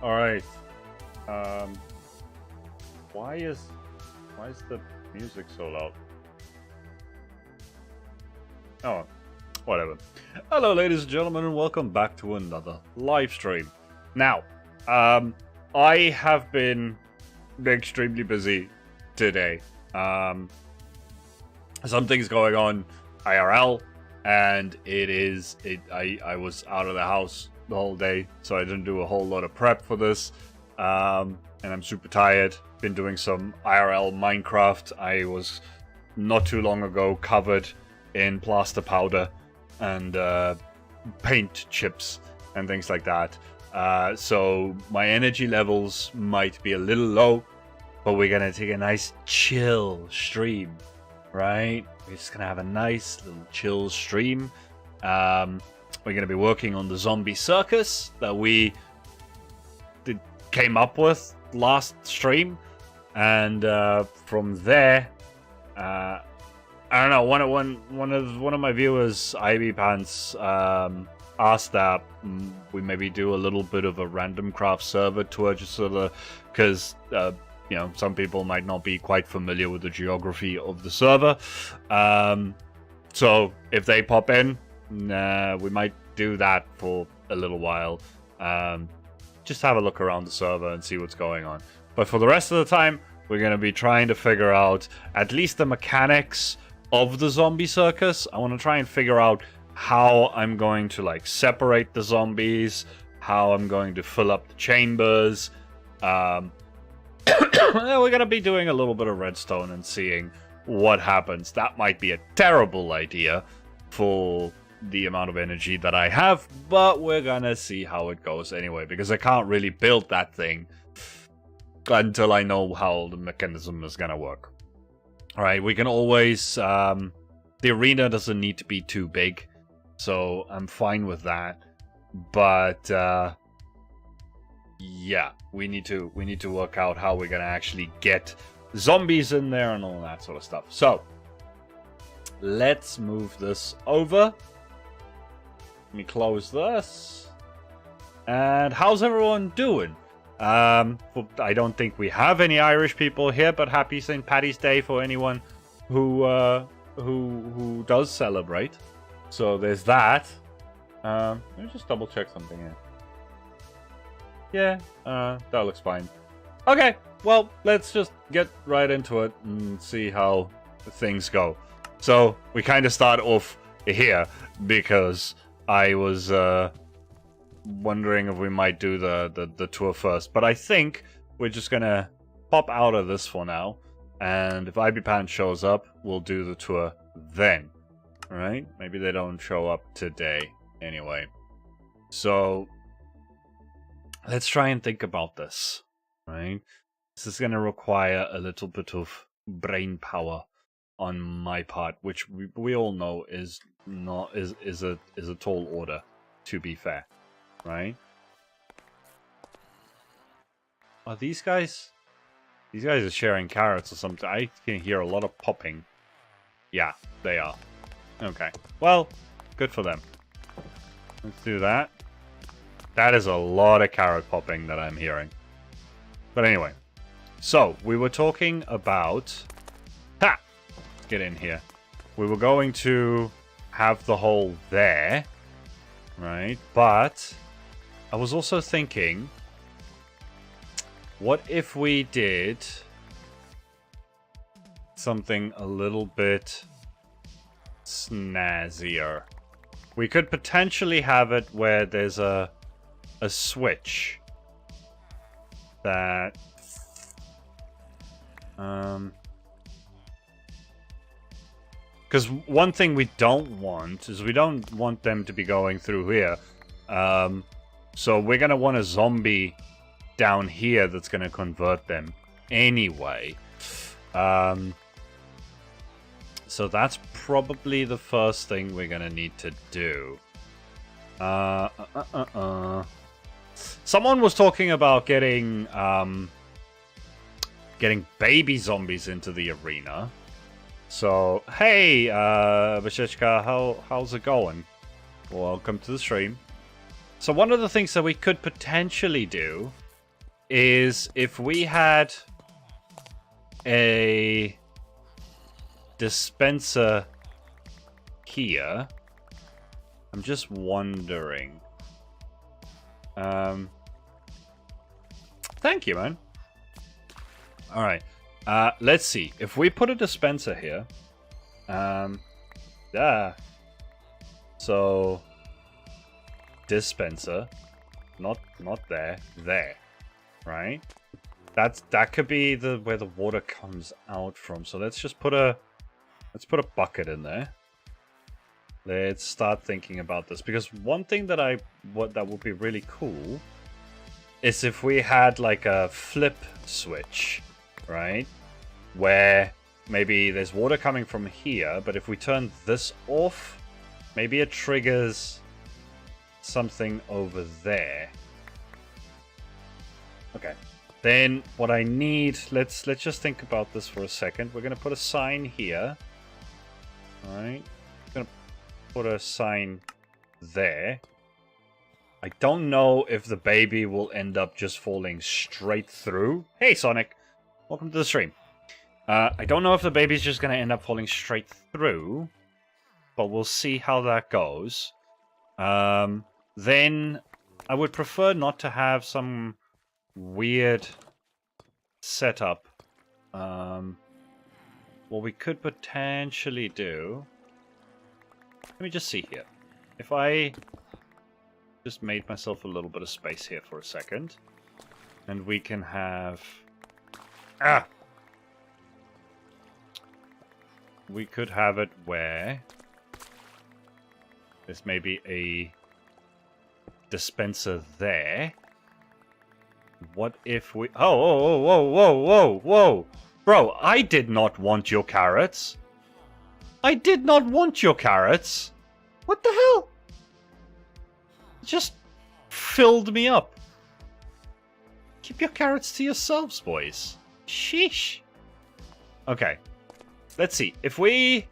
Alright. Why is the music so loud? Oh, whatever. Hello ladies and gentlemen, and welcome back to another live stream. Now, I have been extremely busy today. Something's going on IRL, and I was out of the house the whole day, so I didn't do a whole lot of prep for this. And I'm super tired. Been doing some IRL Minecraft. I was not too long ago covered in plaster powder and paint chips and things like that. So my energy levels might be a little low, but we're gonna take a nice chill stream, right? We're just gonna have a nice little chill stream. We're gonna be working on the zombie circus that we came up with last stream, and from there, I don't know. One of my viewers, Ivy Pants, asked that we maybe do a little bit of a Randomcraft server tour, just sort of because you know, some people might not be quite familiar with the geography of the server. So if they pop in, we might do that for a little while. Just have a look around the server and see what's going on. But for the rest of the time, we're going to be trying to figure out at least the mechanics of the zombie circus. I want to try and figure out how I'm going to like separate the zombies, how I'm going to fill up the chambers. We're going to be doing a little bit of redstone and seeing what happens. That might be a terrible idea for the amount of energy that I have, but we're gonna see how it goes anyway, because I can't really build that thing until I know how the mechanism is gonna work. Alright, we can always the arena doesn't need to be too big, so I'm fine with that. But yeah, we need to work out how we're gonna actually get zombies in there and all that sort of stuff. So let's move this over. Let me close this. And how's everyone doing? I don't think we have any Irish people here, but happy St. Paddy's Day for anyone who does celebrate. So there's that. Let me just double check something here. Yeah, that looks fine. Okay, well, let's just get right into it and see how things go. So we kind of start off here because I was wondering if we might do the tour first, but I think we're just gonna pop out of this for now, and if IBPan shows up, we'll do the tour then. Alright? Maybe they don't show up today anyway. So let's try and think about this. Right? This is gonna require a little bit of brain power on my part, which we all know is a tall order, to be fair, right? Are these guys are sharing carrots or something? I can hear a lot of popping. Yeah, they are. Okay, well, good for them. Let's do that. That is a lot of carrot popping that I'm hearing. But anyway, so we were talking about get in here. We were going to have the hole there, right? But I was also thinking, what if we did something a little bit snazzier? We could potentially have it where there's a switch that because one thing we don't want is we don't want them to be going through here. So we're going to want a zombie down here that's going to convert them anyway. So that's probably the first thing we're going to need to do. Someone was talking about getting baby zombies into the arena. So, hey, Bashishka, how's it going? Welcome to the stream. So one of the things that we could potentially do is if we had a dispenser here. I'm just wondering. Thank you, man. All right. Let's see. If we put a dispenser here. Yeah. So dispenser, not there, there, right? That could be where the water comes out from. So let's just put a bucket in there. Let's start thinking about this, because one thing that would be really cool is if we had like a flip switch, right? Where maybe there's water coming from here, but if we turn this off, maybe it triggers something over there. Okay. Then what I need, let's just think about this for a second. We're gonna put a sign here. Alright. Gonna put a sign there. I don't know if the baby will end up just falling straight through. Hey Sonic! Welcome to the stream. I don't know if the baby's just gonna end up falling straight through, but we'll see how that goes. Then I would prefer not to have some weird setup. What we could potentially do... Let me just see here. If I just made myself a little bit of space here for a second, and we can have... We could have it where there's maybe a dispenser there. What if we... Oh, whoa. Bro, I did not want your carrots. I did not want your carrots. What the hell? It just filled me up. Keep your carrots to yourselves, boys. Sheesh. Okay. Let's see. If we...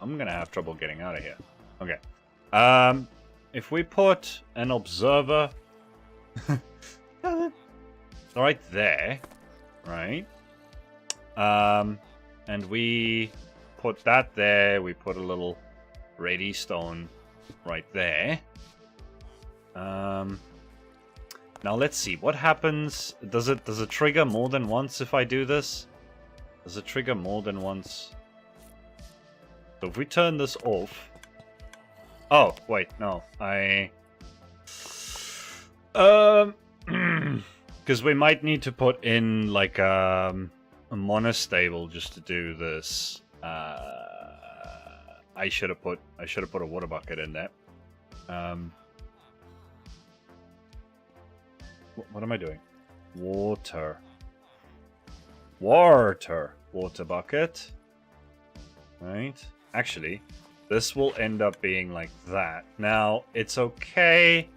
I'm gonna have trouble getting out of here. Okay. If we put an observer... right there. Right? And we put that there. We put a little ready stone right there. Now let's see. What happens? Does it trigger more than once if I do this? Does it trigger more than once? So if we turn this off... Oh, wait, no. Because we might need to put in like a monostable just to do this. I should have put a water bucket in there. What am I doing? Water bucket. Right? Actually, this will end up being like that. Now, it's okay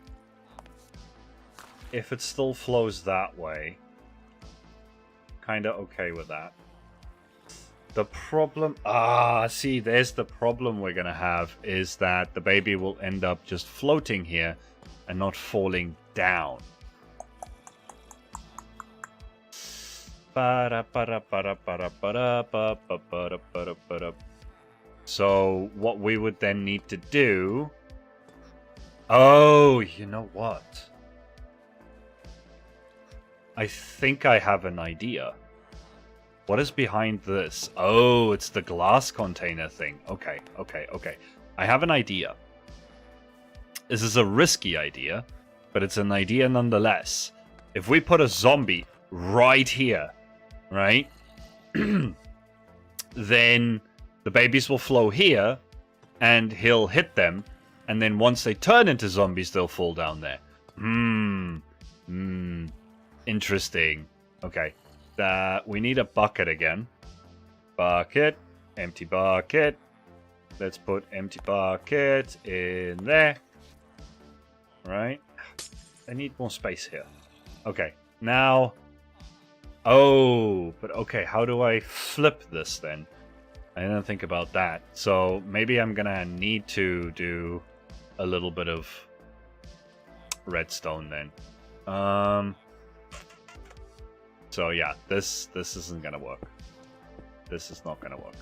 if it still flows that way. Kinda okay with that. The problem... see, there's the problem we're gonna have, is that the baby will end up just floating here and not falling down. So, what we would then need to do... Oh, you know what? I think I have an idea. What is behind this? Oh, it's the glass container thing. Okay. I have an idea. This is a risky idea, but it's an idea nonetheless. If we put a zombie right here, right? Then the babies will flow here, and he'll hit them, and then once they turn into zombies, they'll fall down there. Interesting. Okay. We need a bucket again. Bucket. Empty bucket. Let's put empty bucket in there. Right. I need more space here. Okay. Now... Oh, but okay. How do I flip this then? I didn't think about that. So maybe I'm gonna need to do a little bit of redstone then. So yeah, this isn't gonna work. This is not gonna work.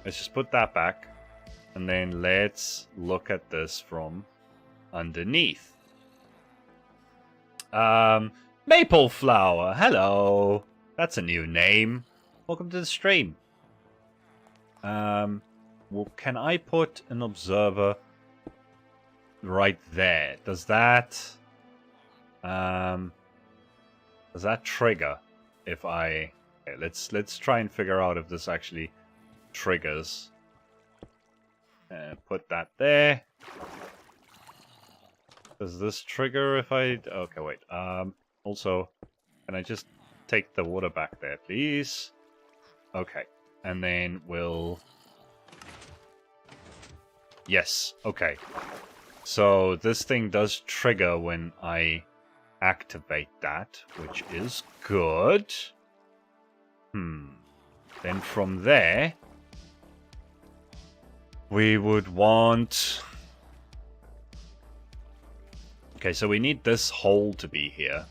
Let's just put that back, and then let's look at this from underneath. Maple Flower, hello. That's a new name. Welcome to the stream. Well, can I put an observer right there? Does that trigger if I... Okay, let's try and figure out if this actually triggers. Put that there. Does this trigger if I... Okay, wait. Also, can I just take the water back there, please? Okay. And then we'll... Yes, okay. So this thing does trigger when I activate that, which is good. Then from there, we would want... Okay, so we need this hole to be here.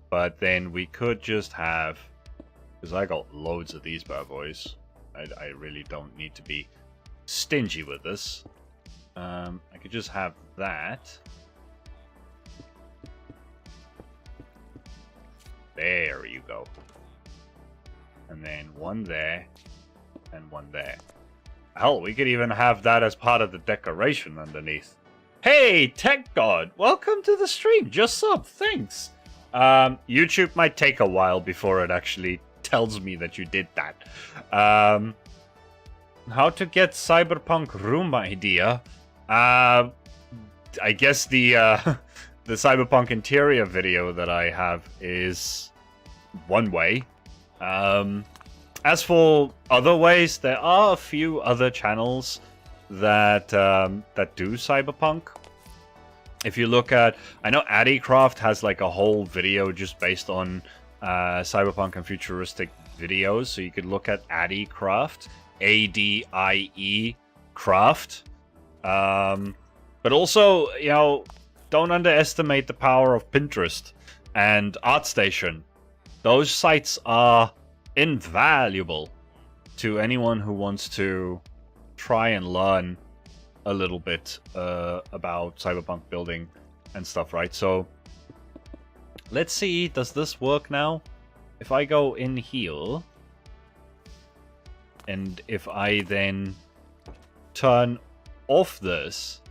But then we could just have... Because I got loads of these bad boys. I really don't need to be stingy with this. I could just have that. There you go. And then one there. And one there. Hell, we could even have that as part of the decoration underneath. Hey, Tech God! Welcome to the stream! Just sub, thanks! YouTube might take a while before it actually tells me that you did that. How to get cyberpunk room idea? I guess the the cyberpunk interior video that I have is one way. As for other ways, there are a few other channels that that do cyberpunk. If you look at, I know Addiecraft has like a whole video just based on cyberpunk and futuristic videos, so you could look at Addiecraft, A-D-I-E Craft. But also, you know, don't underestimate the power of Pinterest and ArtStation. Those sites are invaluable to anyone who wants to try and learn a little bit about cyberpunk building and stuff, right? So let's see, does this work now? If I go in here and if I then turn off this,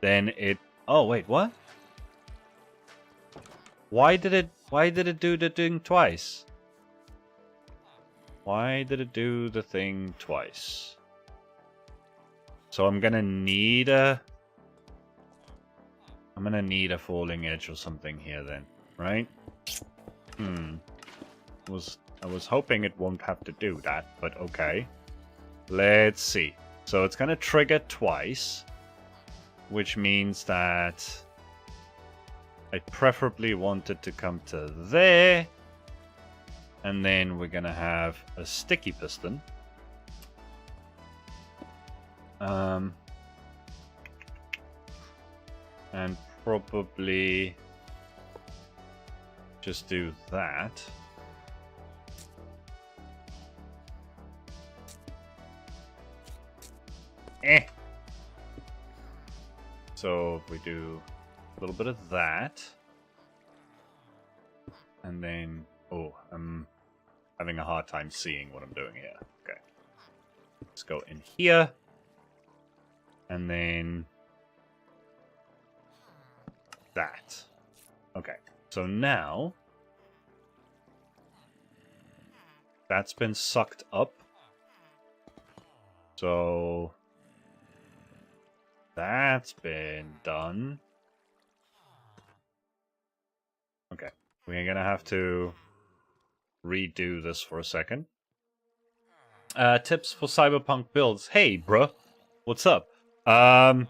then it... Oh wait, what? Why did it do the thing twice? Why did it do the thing twice? So I'm gonna need a falling edge or something here then, right? I was hoping it won't have to do that, but okay. Let's see. So it's gonna trigger twice, which means that I preferably want it to come to there, and then we're gonna have a sticky piston. And probably just do that. So if we do a little bit of that, and then, oh, I'm having a hard time seeing what I'm doing here. Okay, let's go in here. And then that. Okay, so now that's been sucked up. So that's been done. Okay, we're gonna have to redo this for a second. Tips for cyberpunk builds. Hey, bruh, what's up? I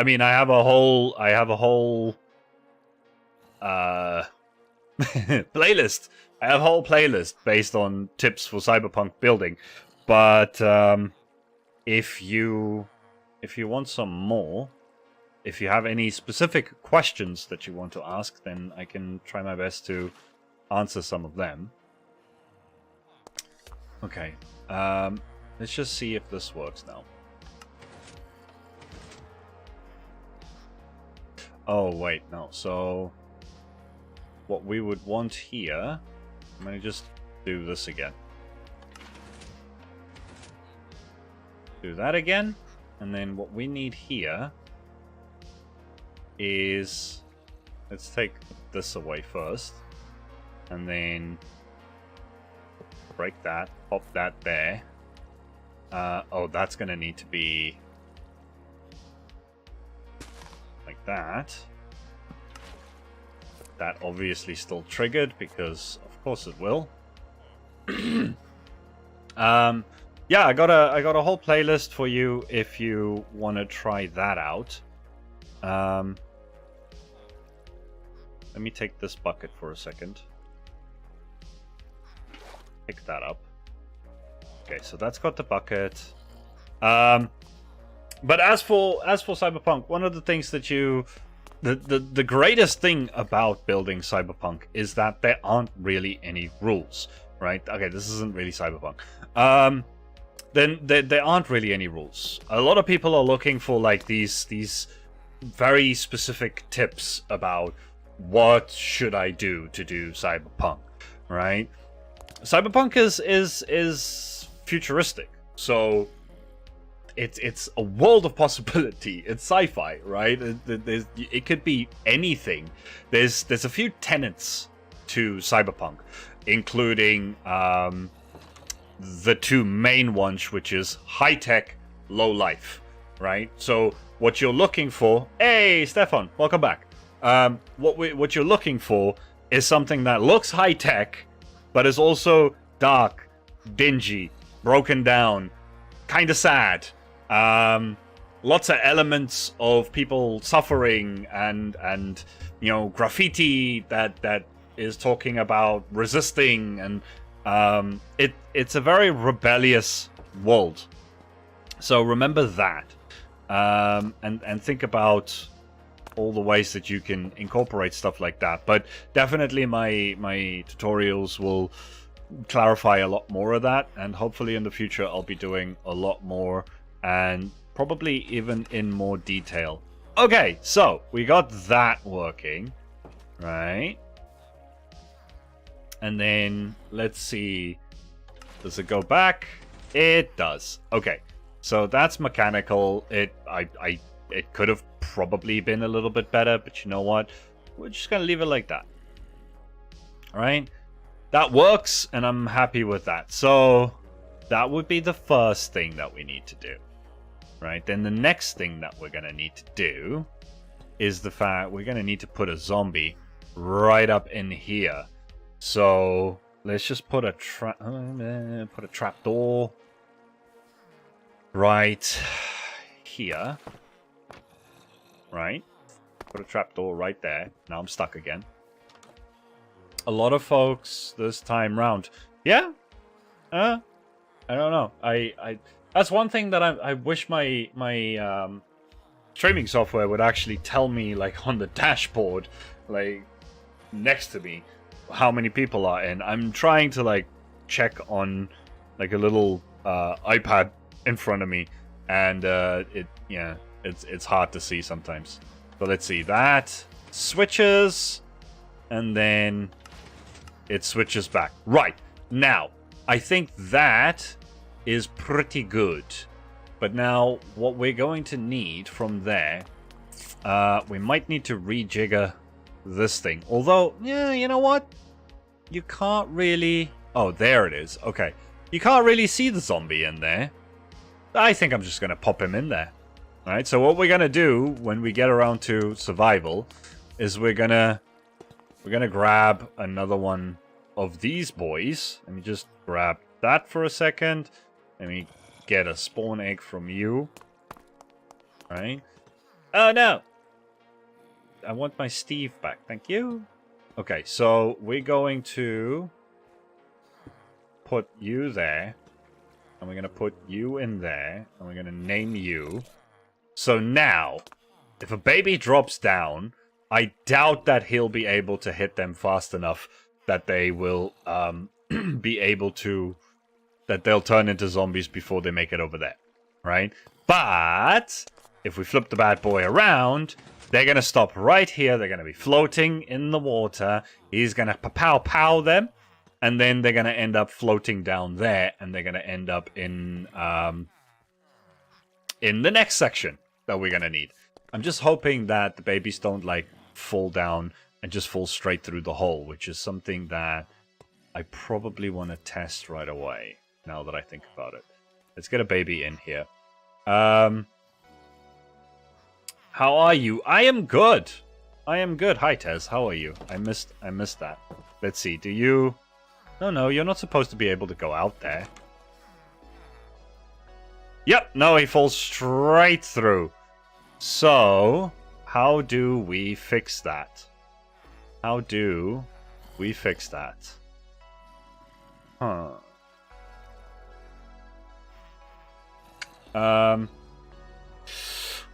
mean, I have a whole playlist. I have a whole playlist based on tips for cyberpunk building. But if you want some more, if you have any specific questions that you want to ask, then I can try my best to answer some of them. Okay, let's just see if this works now. Oh, wait, no. So, what we would want here... I'm going to just do this again. Do that again. And then what we need here is... Let's take this away first. And then... break that. Pop that there. Oh, that's going to need to be... like that. That obviously still triggered because of course it will. Yeah, I got a whole playlist for you if you want to try that out. Let me take this bucket for a second. Pick that up. Okay, so that's got the bucket. But as for Cyberpunk, one of the things that the greatest thing about building Cyberpunk is that there aren't really any rules, right? Okay, this isn't really Cyberpunk. Then there aren't really any rules. A lot of people are looking for like these very specific tips about what should I do to do Cyberpunk, right? Cyberpunk is futuristic, so it's a world of possibility. It's sci-fi, right? It could be anything. There's a few tenets to Cyberpunk, including the two main ones, which is high tech, low life, right? So what you're looking for, hey Stefan, welcome back. What you're looking for is something that looks high tech, but is also dark, dingy, broken down, kind of sad. Lots of elements of people suffering and you know, graffiti that is talking about resisting, and it's a very rebellious world. So remember that, and think about all the ways that you can incorporate stuff like that. But definitely my tutorials will clarify a lot more of that, and hopefully in the future I'll be doing a lot more and probably even in more detail. Okay, so we got that working, right? And then let's see, does it go back? It does. Okay, so that's mechanical. It could have probably been a little bit better, but you know what? We're just gonna leave it like that. All right, that works, and I'm happy with that. So that would be the first thing that we need to do. Right, then the next thing that we're going to need to do is the fact we're going to need to put a zombie right up in here. So let's just put a trapdoor right here. Right, put a trapdoor right there. Now I'm stuck again. A lot of folks this time round, yeah. I don't know. That's one thing that I wish my streaming software would actually tell me, like on the dashboard, like next to me, how many people are in. I'm trying to like check on like a little iPad in front of me, and it's hard to see sometimes. So let's see, that switches, and then it switches back. Right now, I think that is pretty good. But now what we're going to need from there, we might need to rejigger this thing. Although, yeah, you know what? You can't really... Oh, there it is. Okay. You can't really see the zombie in there. I think I'm just going to pop him in there. Alright, so what we're going to do when we get around to survival is we're going to grab another one of these boys. Let me just grab that for a second. Let me get a spawn egg from you. Right? Oh no! I want my Steve back. Thank you. Okay, so we're going to put you there. And we're going to put you in there. And we're going to name you. So now, if a baby drops down, I doubt that he'll be able to hit them fast enough that they will be able to... that they'll turn into zombies before they make it over there. Right? But if we flip the bad boy around, they're going to stop right here. They're going to be floating in the water. He's going to pow them. And then they're going to end up floating down there. And they're going to end up in the next section that we're going to need. I'm just hoping that the babies don't, like, fall down and just fall straight through the hole, which is something that I probably want to test right away, now that I think about it. Let's get a baby in here. How are you? I am good. I am good. Hi, Tez. How are you? I missed that. Let's see. Do you... No, you're not supposed to be able to go out there. Yep, no, he falls straight through. So, how do we fix that? How do we fix that? Huh.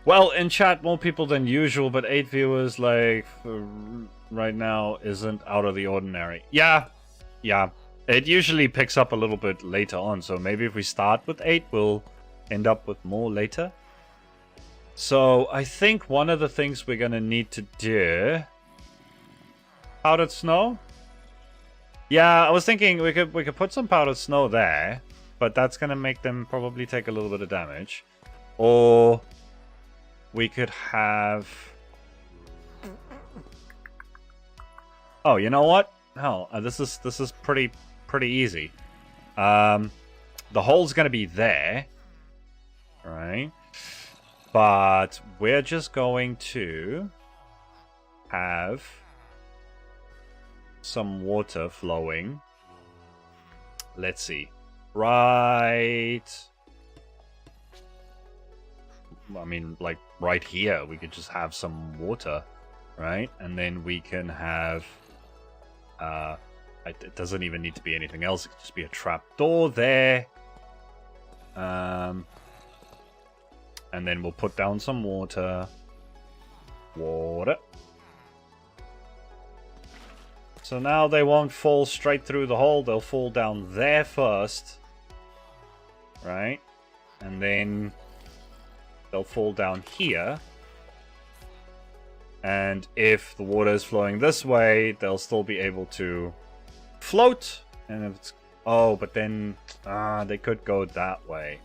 Well, in chat, more people than usual, but 8 viewers, like, right now isn't out of the ordinary. Yeah. It usually picks up a little bit later on, so maybe if we start with 8, we'll end up with more later. So, I think one of the things we're gonna need to do... Powdered snow? Yeah, I was thinking we could put some powdered snow there, but that's gonna make them probably take a little bit of damage. Or we could have... Oh, you know what? Hell, this is pretty easy. The hole's gonna be there, right? But we're just going to have some water flowing. Let's see. Right. I mean, like, right here, we could just have some water, right? And then we can have... it doesn't even need to be anything else. It could just be a trapdoor there. And then we'll put down some water. So now they won't fall straight through the hole. They'll fall down there first. Right? And then they'll fall down here. And if the water is flowing this way, they'll still be able to float. And if it's... Oh, but then... they could go that way.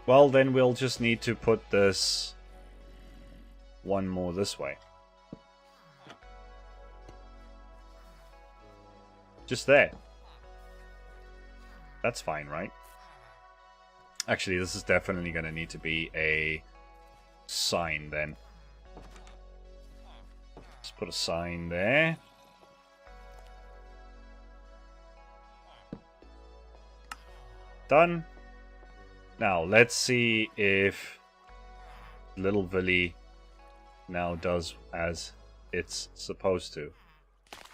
Well, then we'll just need to put this one more this way. Just there. That's fine, right? Actually, this is definitely going to need to be a sign then. Let's put a sign there. Done. Now, let's see if Little Villy now does as it's supposed to.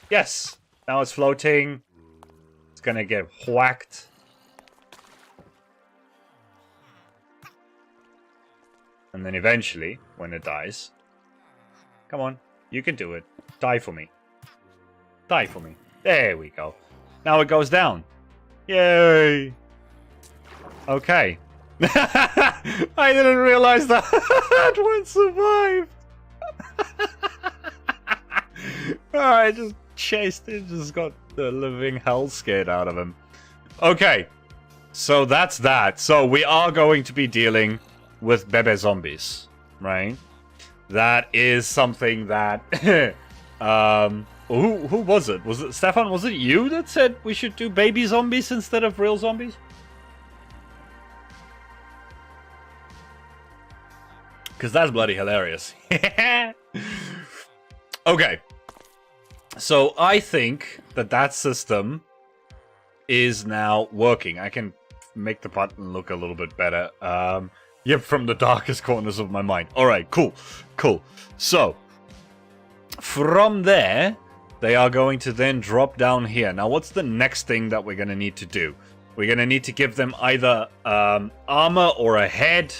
Yes! Now it's floating. It's gonna get whacked. And then eventually, when it dies... Come on, you can do it. Die for me. Die for me. There we go. Now it goes down. Yay! Okay. I didn't realize that one survived. I just chased it, just got the living hell scared out of him. Okay. So that's that. So we are going to be dealing with bebe zombies, right? That is something that who was it? Was it Stefan? Was it you that said we should do baby zombies instead of real zombies? Because that's bloody hilarious. Okay. So I think that system is now working. I can make the button look a little bit better. Yep, from the darkest corners of my mind. Alright, cool. So, from there, they are going to then drop down here. Now, what's the next thing that we're going to need to do? We're going to need to give them either armor or a head,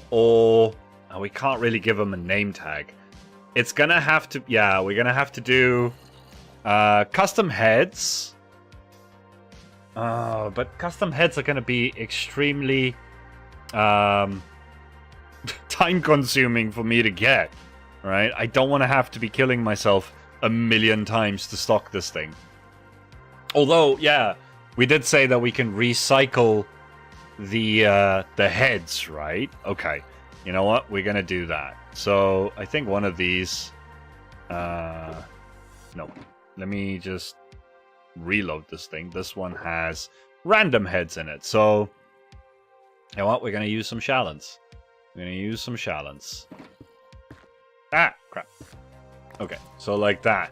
or we can't really give them a name tag. It's going to have to, yeah, we're going to have to do custom heads. But custom heads are going to be extremely time-consuming for me to get, right? I don't want to have to be killing myself a million times to stock this thing. Although, yeah, we did say that we can recycle the heads, right? Okay, you know what? We're gonna do that. So I think one of these. No, let me just reload this thing. This one has random heads in it. So you know what? We're gonna use some Shallons. We're gonna use some Shallons. Ah, crap. Okay, so like that.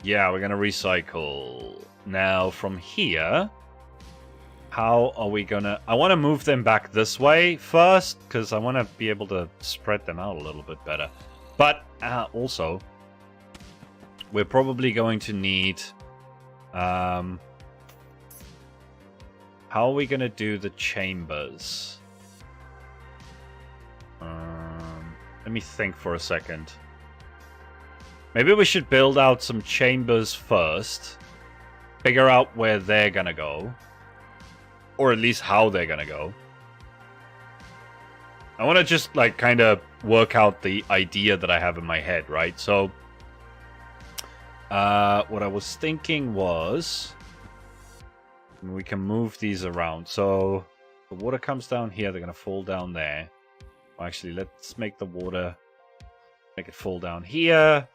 Yeah, we're gonna recycle. Now from here, how are we gonna... I want to move them back this way first, because I want to be able to spread them out a little bit better. But also, we're probably going to need... how are we gonna do the chambers? Let me think for a second. Maybe we should build out some chambers first. Figure out where they're gonna go. Or at least how they're gonna go. I want to just, like, kind of work out the idea that I have in my head, right? So, what I was thinking was... we can move these around. So, the water comes down here. They're gonna fall down there. Well, actually, let's make the water... make it fall down here.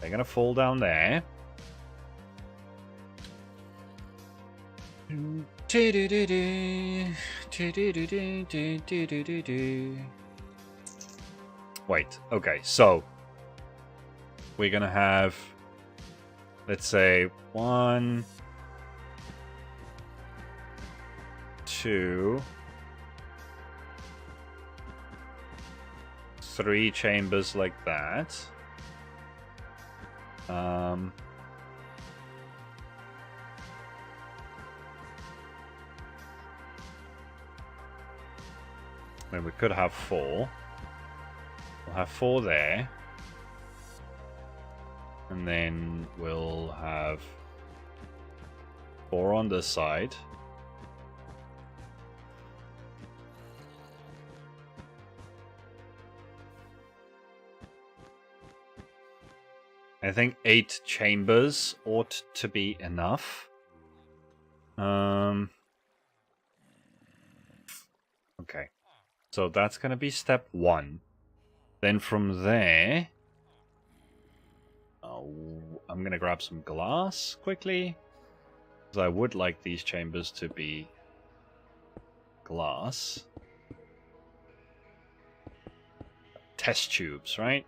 They're gonna fall down there. Wait, okay, so we're gonna have, let's say, 1, 2, 3 chambers like that. Then we could have 4. We'll have 4 there. And then we'll have 4 on this side. I think 8 chambers ought to be enough. Okay. So that's going to be step 1. Then from there... I'm going to grab some glass quickly. Because I would like these chambers to be glass. Test tubes, right?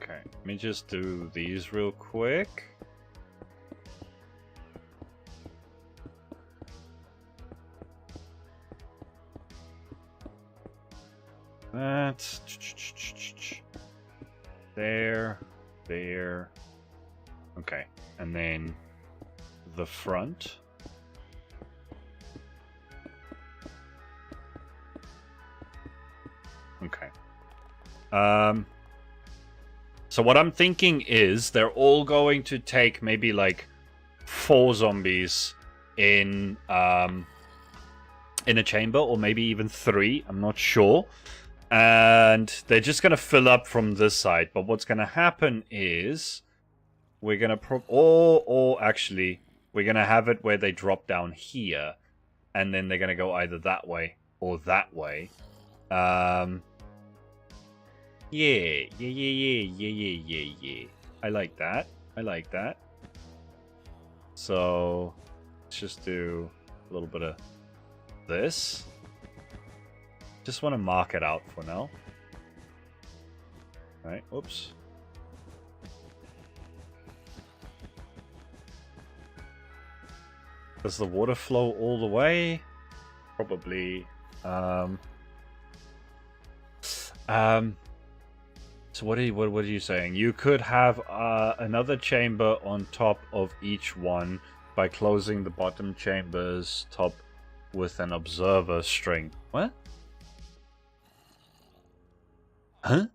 Okay, let me just do these real quick. That's there. Okay, and then the front. Okay. So what I'm thinking is they're all going to take maybe like 4 zombies in a chamber, or maybe even 3. I'm not sure. And they're just going to fill up from this side. But what's going to happen is we're going to... or actually, we're going to have it where they drop down here. And then they're going to go either that way or that way. Yeah. I like that. So, let's just do a little bit of this. Just want to mark it out for now. Right, oops. Does the water flow all the way? Probably. So what are you saying? You could have another chamber on top of each one by closing the bottom chamber's top with an observer string. What? Huh?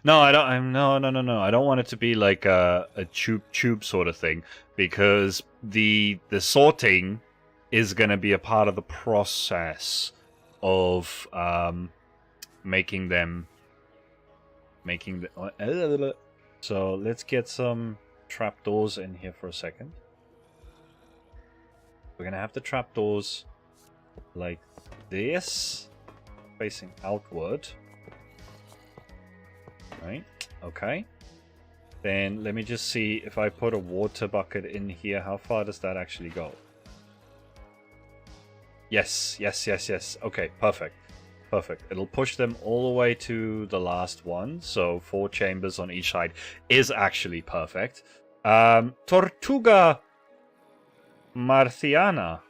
No, I don't. No. I don't want it to be like a tube sort of thing, because the sorting is going to be a part of the process of making the. So let's get some trapdoors in here for a second. We're gonna have the trapdoors like this, facing outward. Right, okay. Then let me just see if I put a water bucket in here, how far does that actually go? Yes. Okay, perfect. Perfect. It'll push them all the way to the last one, so 4 chambers on each side is actually perfect. Tortuga Marciana,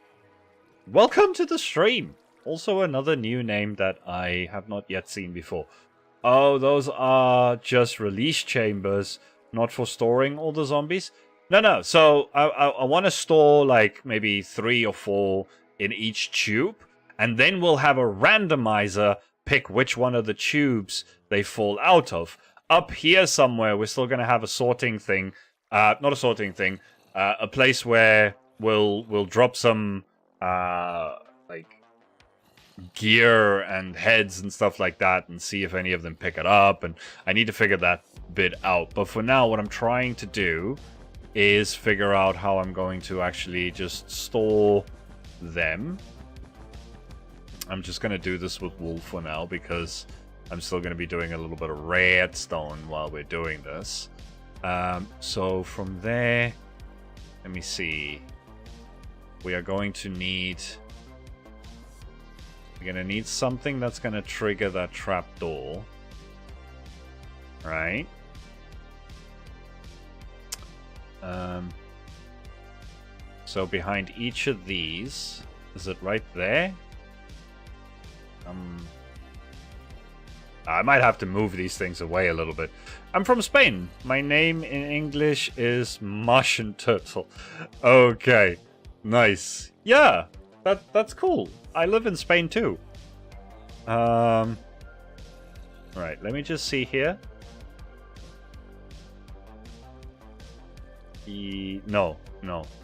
welcome to the stream. Also another new name that I have not yet seen before. Oh, those are just release chambers, not for storing all the zombies? No. So I want to store like maybe 3 or 4 in each tube, and then we'll have a randomizer pick which one of the tubes they fall out of. Up here somewhere, we're still going to have a sorting thing. Not a sorting thing. A place where we'll drop some like gear and heads and stuff like that and see if any of them pick it up. And I need to figure that bit out. But for now, what I'm trying to do is figure out how I'm going to actually just store them. I'm just going to do this with wool for now because I'm still going to be doing a little bit of redstone while we're doing this. So from there, let me see. We are going to need... We're going to need something that's going to trigger that trapdoor. Right? So behind each of these... Is it right there? I might have to move these things away a little bit. I'm from Spain. My name in English is Martian Turtle. Okay. Nice. Yeah. That's cool. I live in Spain too. Right, let me just see here. No.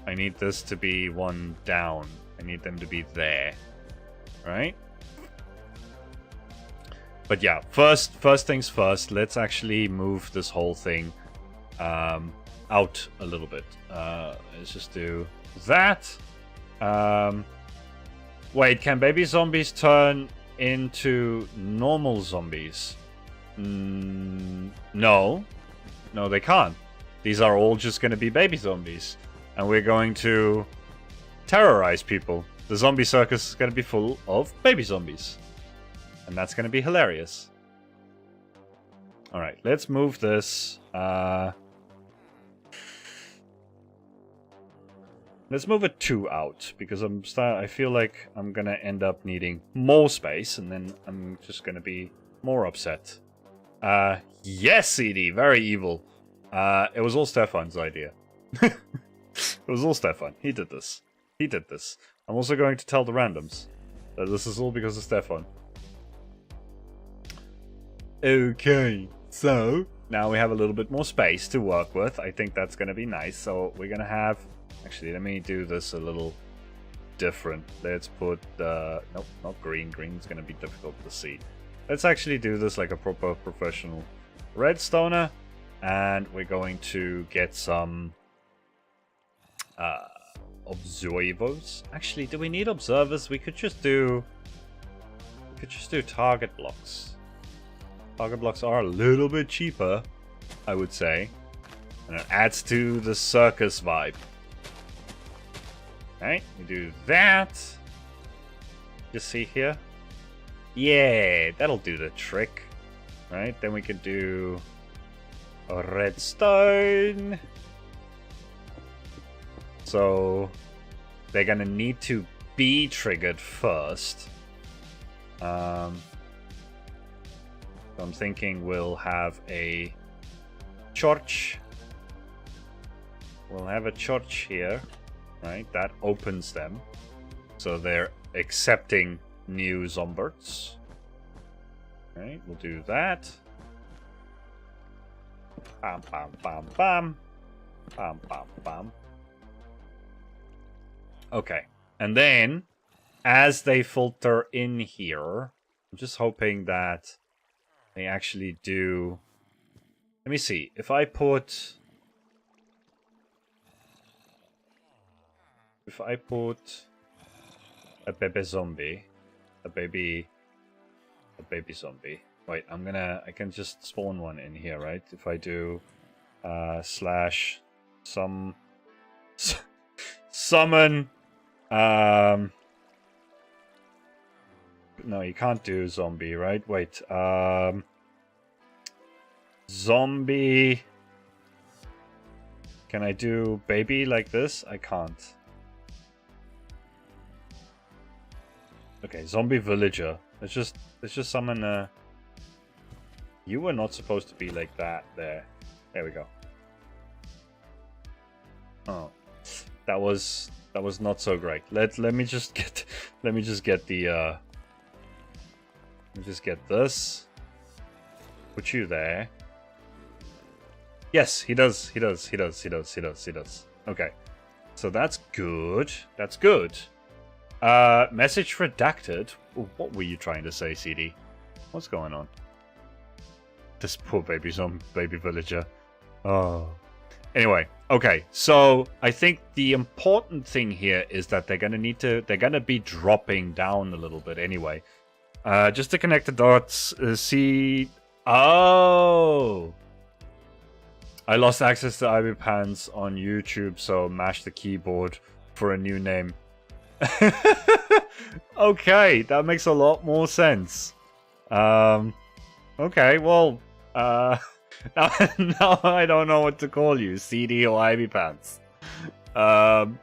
I need this to be one down. I need them to be there. Right? But yeah, first things first, let's actually move this whole thing out a little bit. Let's just do that. Wait, can baby zombies turn into normal zombies? No, they can't. These are all just going to be baby zombies. And we're going to terrorize people. The zombie circus is going to be full of baby zombies. And that's going to be hilarious. Alright, let's move this. Let's move a 2 out, because I feel like I'm going to end up needing more space, and then I'm just going to be more upset. Yes, CD, very evil. It was all Stefan's idea. It was all Stefan. He did this. I'm also going to tell the randoms that this is all because of Stefan. Okay, so now we have a little bit more space to work with. I think that's going to be nice. So we're going to have... Actually, let me do this a little different. Let's put... Nope, not green. Green's going to be difficult to see. Let's actually do this like a proper professional redstoner. And we're going to get some... observers. Actually, do we need observers? We could just do target blocks. Target blocks are a little bit cheaper, I would say. And it adds to the circus vibe. Alright, we do that. Just see here. Yeah, that'll do the trick. Right, then we could do a redstone. So they're gonna need to be triggered first. So I'm thinking we'll have a church. We'll have a church here, right? That opens them. So they're accepting new zombies. Right, we'll do that. Bam, bam, bam, bam. Bam, bam, bam. Okay. And then, as they filter in here, I'm just hoping that they actually do... Let me see. If I put a baby zombie, a baby zombie. Wait, I can just spawn one in here, right? If I do slash summon no, you can't do zombie, right? Wait, zombie. Can I do baby like this? I can't. Okay, zombie villager. Let's just summon you were not supposed to be like that there. There we go. Oh. That was not so great. Let me just get the let me just get this. Put you there. Yes, he does. Okay. So that's good. That's good. Message redacted. What were you trying to say, CD? What's going on? This poor baby villager. Oh. Anyway, okay. So I think the important thing here is that they're gonna be dropping down a little bit anyway. Just to connect the dots, see. Oh. I lost access to Ivy Pants on YouTube, so mash the keyboard for a new name. Okay, that makes a lot more sense. Okay, well, now I don't know what to call you, CD or Ivy Pants. Cool.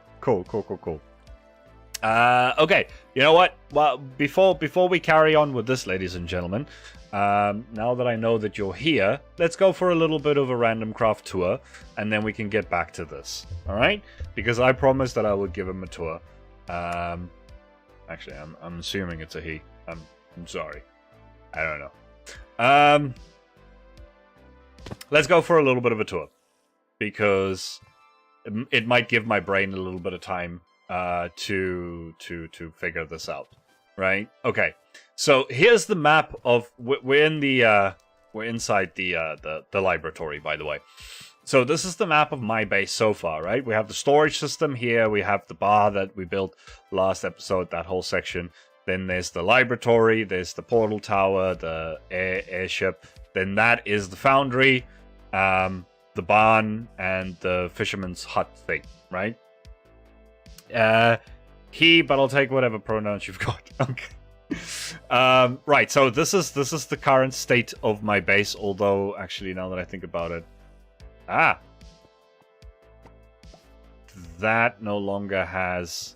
Okay, you know what? Well, before we carry on with this, ladies and gentlemen, now that I know that you're here, let's go for a little bit of a Randomcraft tour, and then we can get back to this. All right? Because I promised that I would give him a tour. Actually, I'm assuming it's a he. I'm sorry. I don't know. Let's go for a little bit of a tour, because it might give my brain a little bit of time to figure this out, right? Okay, so here's the map of we're inside the laboratory, by the way. So this is the map of my base so far, right? We have the storage system here. We have the bar that we built last episode, that whole section. Then there's the laboratory. There's the portal tower, the airship. Then that is the foundry, the barn, and the fisherman's hut thing, right? He, but I'll take whatever pronouns you've got. Okay. Right, so this is the current state of my base, although actually now that I think about it, that no longer has...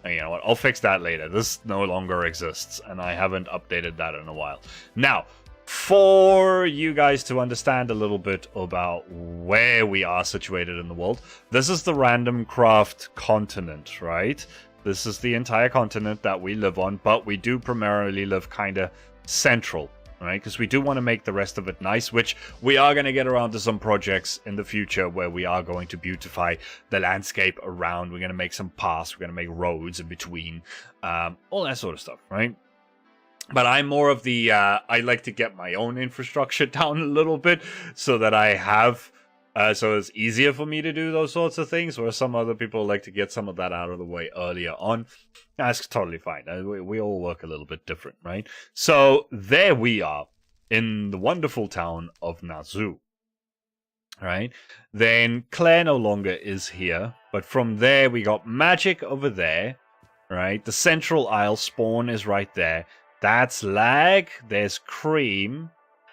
You know what, I'll fix that later. This no longer exists, and I haven't updated that in a while. Now, for you guys to understand a little bit about where we are situated in the world, this is the Randomcraft continent, right? This is the entire continent that we live on, but we do primarily live kind of central, right? Because we do want to make the rest of it nice, which we are going to get around to some projects in the future where we are going to beautify the landscape around. We're going to make some paths. We're going to make roads in between, all that sort of stuff, right? But I'm more of the, I like to get my own infrastructure down a little bit so that I have, so it's easier for me to do those sorts of things, where some other people like to get some of that out of the way earlier on. That's totally fine. We all work a little bit different, right? So there we are in the wonderful town of Nazu, right? Then Claire no longer is here, but from there we got Magic over there, right? The central isle spawn is right there. That's Lag. There's Cream.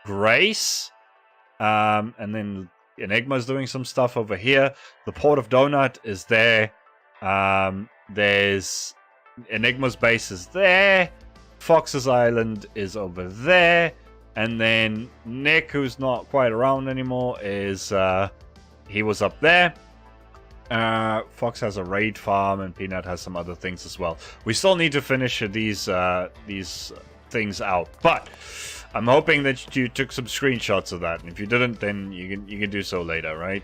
Grace. And then Enigma's doing some stuff over here. The Port of Donut is there. There's Enigma's base is there. Fox's Island is over there. And then Nick, who's not quite around anymore, is he was up there. Fox has a raid farm, and Peanut has some other things as well. We still need to finish these things out, but I'm hoping that you took some screenshots of that. And if you didn't, then you can do so later, right?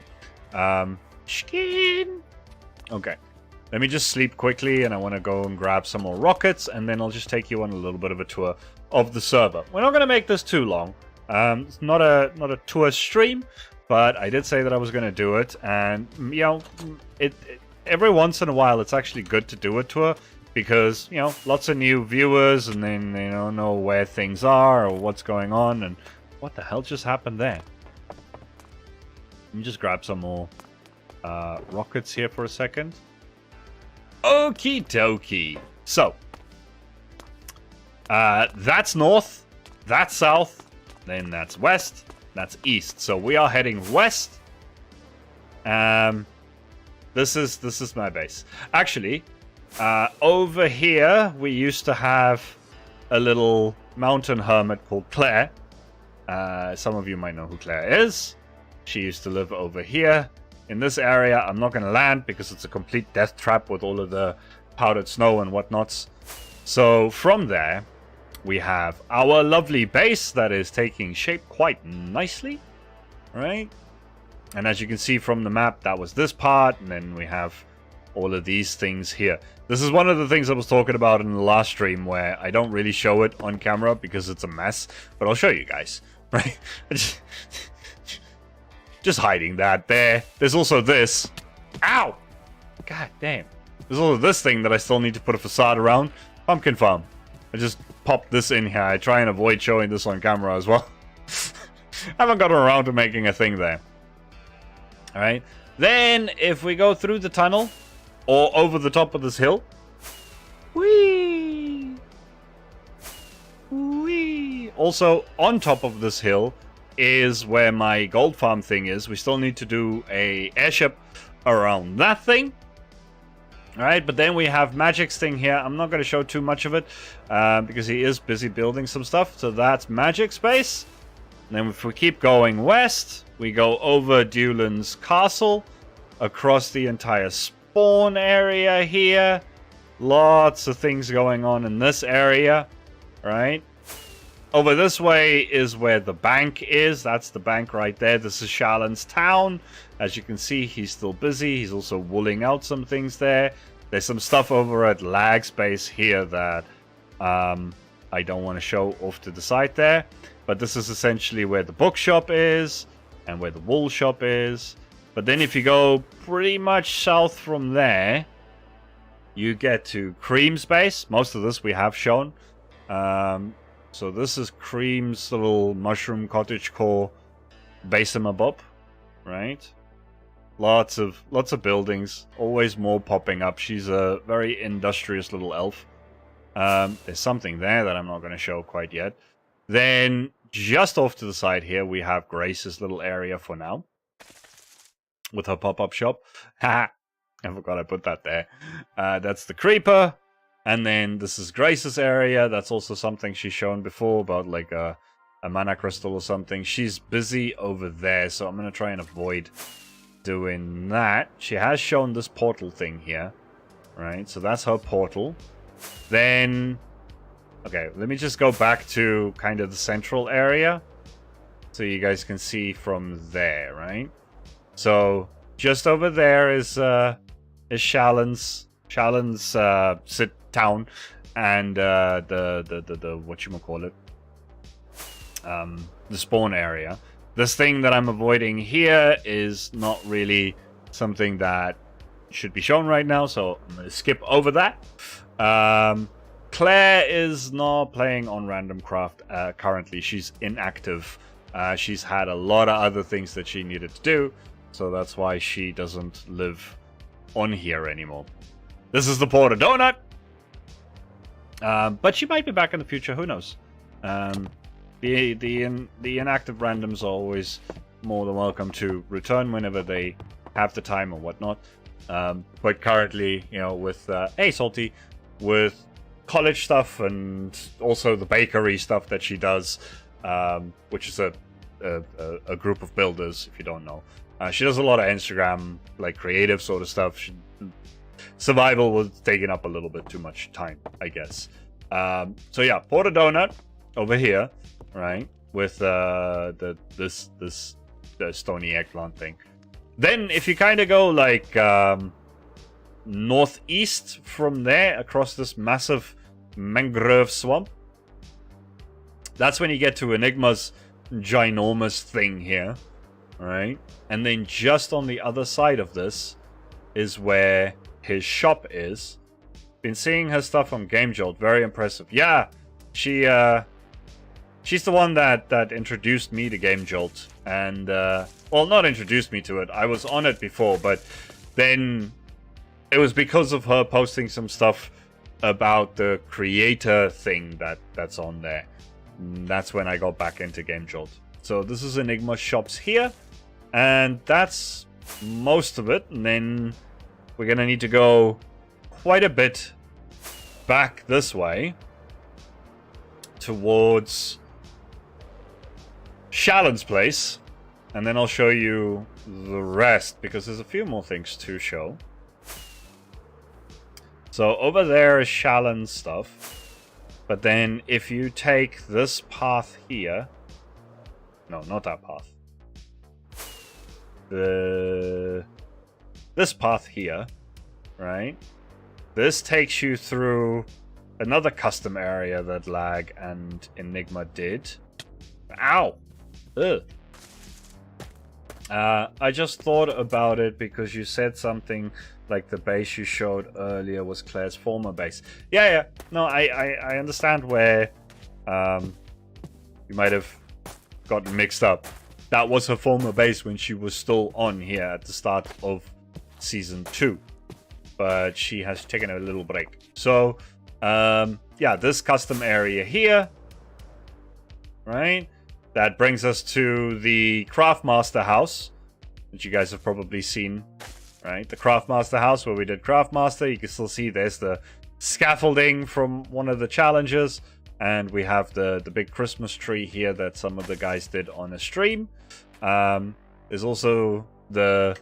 Okay. Let me just sleep quickly, and I want to go and grab some more rockets, and then I'll just take you on a little bit of a tour of the server. We're not going to make this too long. It's not a tour stream, but I did say that I was going to do it, and you know, every once in a while it's actually good to do a tour because, you know, lots of new viewers, and then they don't know where things are or what's going on. And what the hell just happened there? Let me just grab some more rockets here for a second. Okie dokie. So, that's north, that's south, then that's west, that's east. So we are heading west. This is my base. Actually, over here we used to have a little mountain hermit called Claire. Some of you might know who Claire is. She used to live over here. In this area, I'm not going to land because it's a complete death trap with all of the powdered snow and whatnots. So from there, we have our lovely base that is taking shape quite nicely, right? And as you can see from the map, that was this part, and then we have all of these things here. This is one of the things I was talking about in the last stream, where I don't really show it on camera because it's a mess, but I'll show you guys, right? Just hiding that there. There's also this. Ow! God damn. There's also this thing that I still need to put a facade around. Pumpkin farm. I just popped this in here. I try and avoid showing this on camera as well. Haven't gotten around to making a thing there. Alright. Then, if we go through the tunnel, or over the top of this hill. Whee! Whee! Also, on top of this hill is where my gold farm thing is. We still need to do a airship around that thing. Alright, but then we have Magic's thing here. I'm not going to show too much of it because he is busy building some stuff. So that's Magic's base. And then if we keep going west, we go over Dewlan's castle, across the entire spawn area here. Lots of things going on in this area, right? Over this way is where the bank is. That's the bank right there. This is Shallon's town. As you can see, he's still busy. He's also wooling out some things there. There's some stuff over at Lag Space here that I don't want to show off to the side there. But this is essentially where the bookshop is and where the wool shop is. But then if you go pretty much south from there, you get to Cream's base. Most of this we have shown. So this is Cream's little mushroom cottagecore base and bob, right? Lots of buildings, always more popping up. She's a very industrious little elf. There's something there that I'm not going to show quite yet. Then just off to the side here, we have Grace's little area for now, with her pop-up shop. Ha! I forgot I put that there. That's the creeper. And then this is Grace's area. That's also something she's shown before about like a mana crystal or something. She's busy over there, so I'm going to try and avoid doing that. She has shown this portal thing here, right? So that's her portal. Then, okay, let me just go back to kind of the central area so you guys can see from there, right? So just over there is Shallon's sit town, and the whatchamacallit, the spawn area. This thing that I'm avoiding here is not really something that should be shown right now, so I'm going to skip over that. Claire is not playing on Randomcraft currently. She's inactive. She's had a lot of other things that she needed to do, so that's why she doesn't live on here anymore. This is the Port of Donut. But she might be back in the future, who knows. the inactive randoms are always more than welcome to return whenever they have the time or whatnot. But currently, you know, with hey Salty, with college stuff and also the bakery stuff that she does, which is a group of builders, if you don't know. She does a lot of Instagram, like creative sort of stuff. Survival was taking up a little bit too much time, I guess. So yeah, Porter Donut over here, right, with this stony eggplant thing. Then if you kind of go like northeast from there across this massive mangrove swamp, that's when you get to Enigma's ginormous thing here, right? And then just on the other side of this is where his shop is. Been seeing her stuff on Game Jolt, very impressive. Yeah, she's the one that introduced me to Game Jolt, and well, not introduced me to it. I was on it before, but then it was because of her posting some stuff about the creator thing that's on there. That's when I got back into Game Jolt. So this is Enigma shops here, and that's most of it. And then we're gonna need to go quite a bit back this way towards Shallon's place, and then I'll show you the rest because there's a few more things to show. So over there is Shallon's stuff, but then if you take this path here, no, not that path, this path here, right? This takes you through another custom area that Lag and Enigma did. Ow! Ugh. I just thought about it because you said something like the base you showed earlier was Claire's former base. Yeah. No, I understand where you might have gotten mixed up. That was her former base when she was still on here at the start of Season 2. But she has taken a little break. So, yeah, this custom area here, right? That brings us to the Craftmaster house, which you guys have probably seen, right? The Craftmaster house where we did Craftmaster. You can still see there's the scaffolding from one of the challenges. And we have the big Christmas tree here that some of the guys did on a stream. There's also the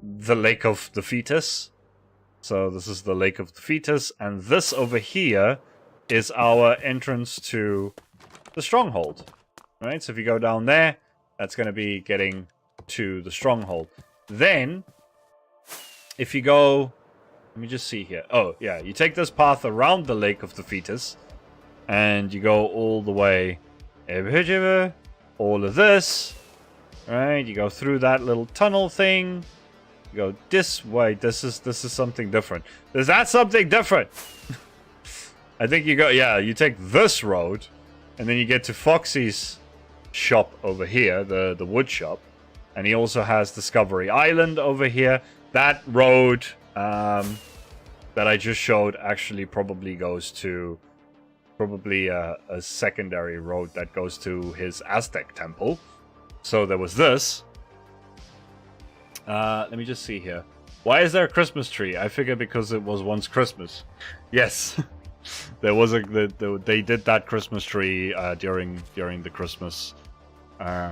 Lake of the Fetus. So this is the Lake of the Fetus. And this over here is our entrance to the Stronghold. Right, so if you go down there, that's going to be getting to the Stronghold. Then, if you go, let me just see here. Oh, yeah, you take this path around the Lake of the Fetus, and you go all the way, all of this, right? You go through that little tunnel thing. You go this way. This is something different. Is that something different? I think you go. Yeah, you take this road, and then you get to Foxy's shop over here, the wood shop, and he also has Discovery Island over here. That road that I just showed actually probably goes to a secondary road that goes to his Aztec temple. So there was this. Let me just see here. Why is there a Christmas tree? I figure because it was once Christmas. Yes. There was they did that Christmas tree during the Christmas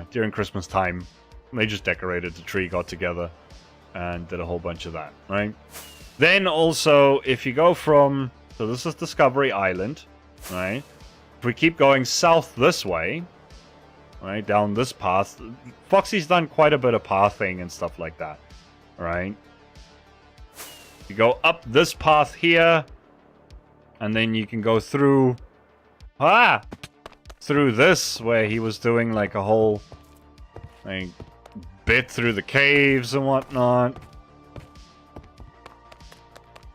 during Christmas time. They just decorated the tree, got together, and did a whole bunch of that, right? Then also, if you go from, so this is Discovery Island, right? If we keep going south this way, right, down this path, Foxy's done quite a bit of pathing and stuff like that, right? You go up this path here, and then you can go through through this where he was doing like a whole like bit through the caves and whatnot.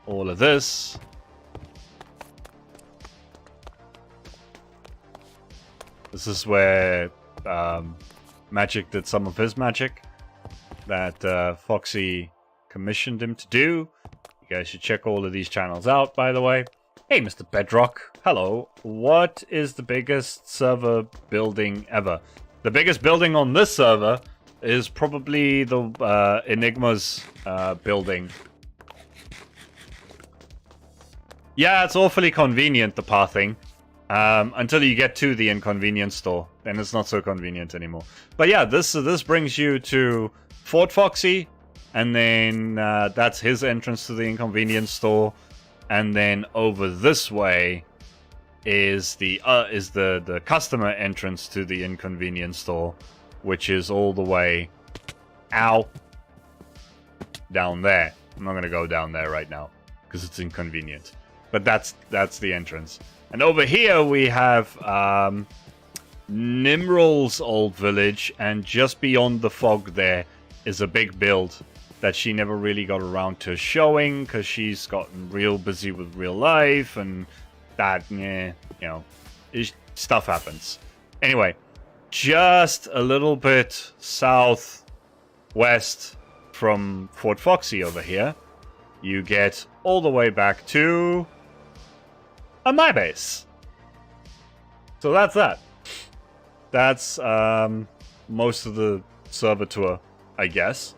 All of this. This is where Magic did some of his magic that Foxy commissioned him to do. You guys should check all of these channels out, by the way. Hey, Mr. Bedrock. Hello. What is the biggest server building ever? The biggest building on this server is probably the Enigma's building. Yeah, it's awfully convenient, the pathing. Until you get to the inconvenience store. Then it's not so convenient anymore. But yeah, this brings you to Fort Foxy. And then that's his entrance to the inconvenience store. And then over this way is the customer entrance to the inconvenience store, which is all the way down there. I'm not gonna go down there right now because it's inconvenient, but that's the entrance. And over here we have Nimril's old village, and just beyond the fog there is a big build that she never really got around to showing because she's gotten real busy with real life, and that, stuff happens. Anyway, just a little bit southwest from Fort Foxy over here, you get all the way back to my base. So that's that. That's most of the server tour, I guess.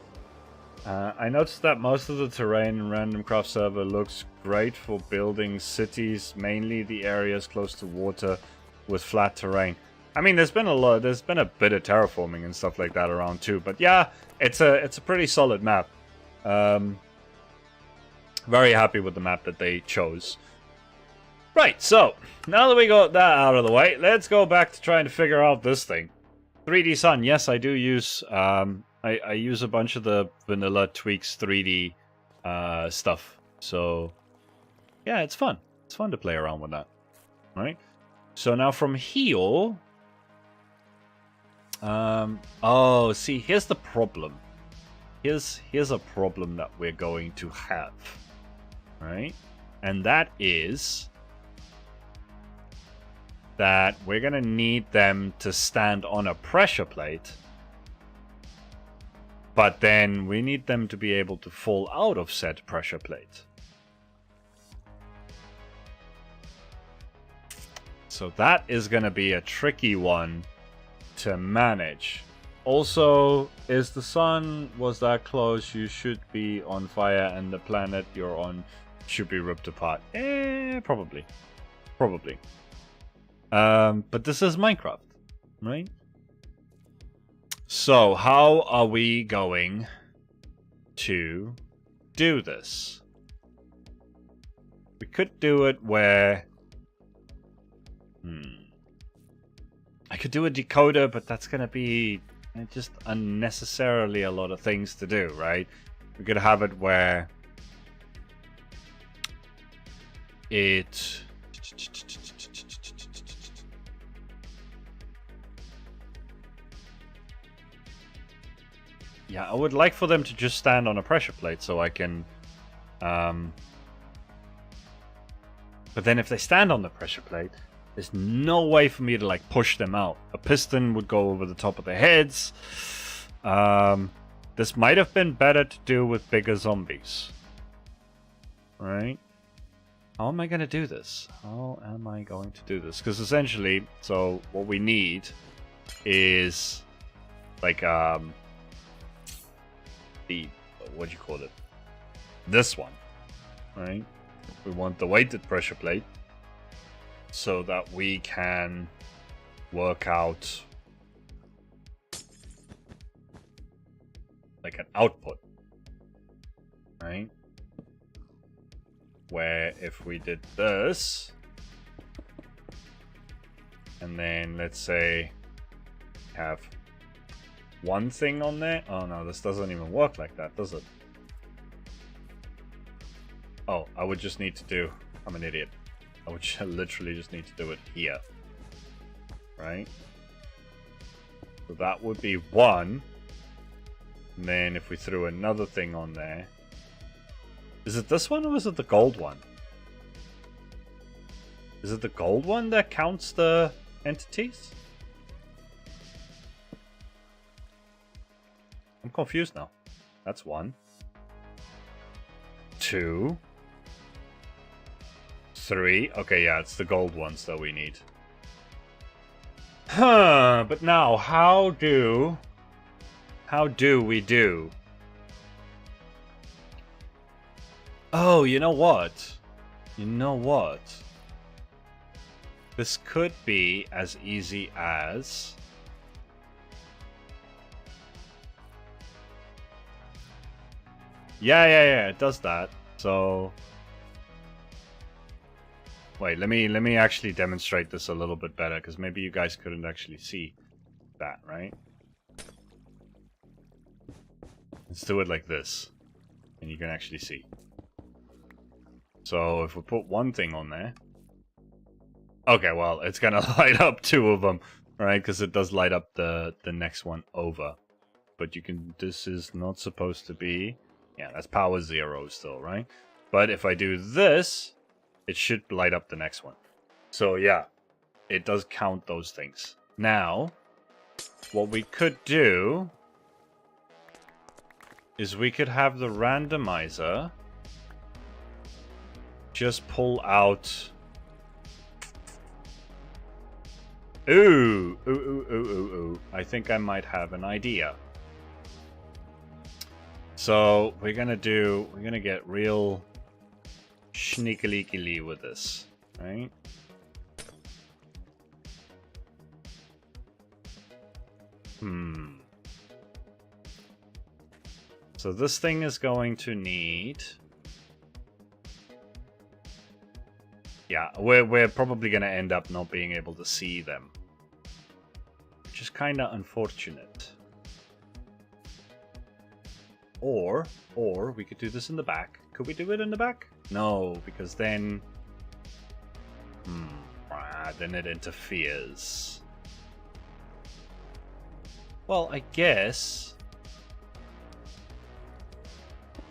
I noticed that most of the terrain in Randomcraft server looks great for building cities, mainly the areas close to water with flat terrain. I mean, there's been a bit of terraforming and stuff like that around too, but yeah, it's a pretty solid map. Very happy with the map that they chose. Right, so now that we got that out of the way, let's go back to trying to figure out this thing. 3D Sun, yes, I do use I use a bunch of the vanilla Tweaks 3D stuff. So yeah, it's fun. It's fun to play around with that. Right? So now from here, oh, see, here's the problem. Here's a problem that we're going to have. Right? And that is that we're going to need them to stand on a pressure plate. But then we need them to be able to fall out of said pressure plate. So that is going to be a tricky one to manage. Also, is the sun was that close? You should be on fire, and the planet you're on should be ripped apart. Probably. Probably. But this is Minecraft, right? So, how are we going to do this? We could do it where... I could do a decoder, but that's going to be just unnecessarily a lot of things to do, right? We could have it where it... Yeah, I would like for them to just stand on a pressure plate so I can... But then if they stand on the pressure plate, there's no way for me to like push them out. A piston would go over the top of their heads. This might have been better to do with bigger zombies. Right? How am I going to do this? How am I going to do this? Because essentially, so what we need is like the, what do you call it? This one, right? We want the weighted pressure plate so that we can work out like an output, right? Where if we did this, and then let's say have one thing on there. Oh no, this doesn't even work like that, does it? Oh, I would just need to do... I'm an idiot. I would literally just need to do it here. Right? So that would be one. And then if we threw another thing on there... Is it this one or is it the gold one? Is it the gold one that counts the entities? I'm confused now. That's one. 2. 3. Okay, yeah, it's the gold ones that we need. Huh, but now, how do we do? Oh, you know what? You know what? This could be as easy as... Yeah, it does that. So... Wait, let me actually demonstrate this a little bit better, because maybe you guys couldn't actually see that, right? Let's do it like this, and you can actually see. So if we put one thing on there... Okay, well, it's gonna light up 2 of them, right? Because it does light up the next one over. But you can... This is not supposed to be... Yeah, that's power 0 still, right? But if I do this... It should light up the next one. So yeah, it does count those things. Now, what we could do is we could have the randomizer just pull out... Ooh. I think I might have an idea. So we're gonna get real... sneaky with this, right? So this thing is going to need... Yeah, we're probably going to end up not being able to see them. Which is kind of unfortunate. Or we could do this in the back. Could we do it in the back? No, because then... then it interferes. Well, I guess...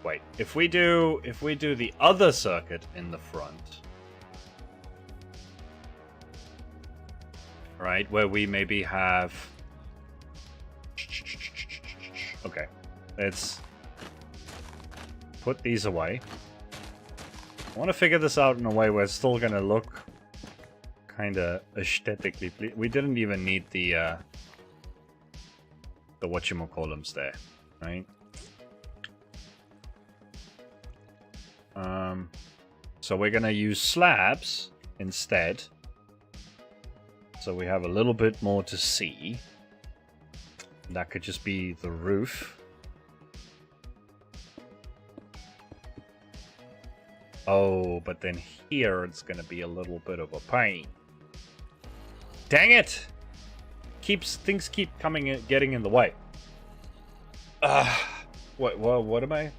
Wait, if we do the other circuit in the front... Right, where we maybe have... Okay, let's put these away. I want to figure this out in a way where it's still going to look kind of aesthetically pleasing. We didn't even need the whatchamacallums there, right? So we're going to use slabs instead. So we have a little bit more to see. That could just be the roof. Oh, but then here it's going to be a little bit of a pain. Dang it! Things keep coming in, getting in the way. What am I?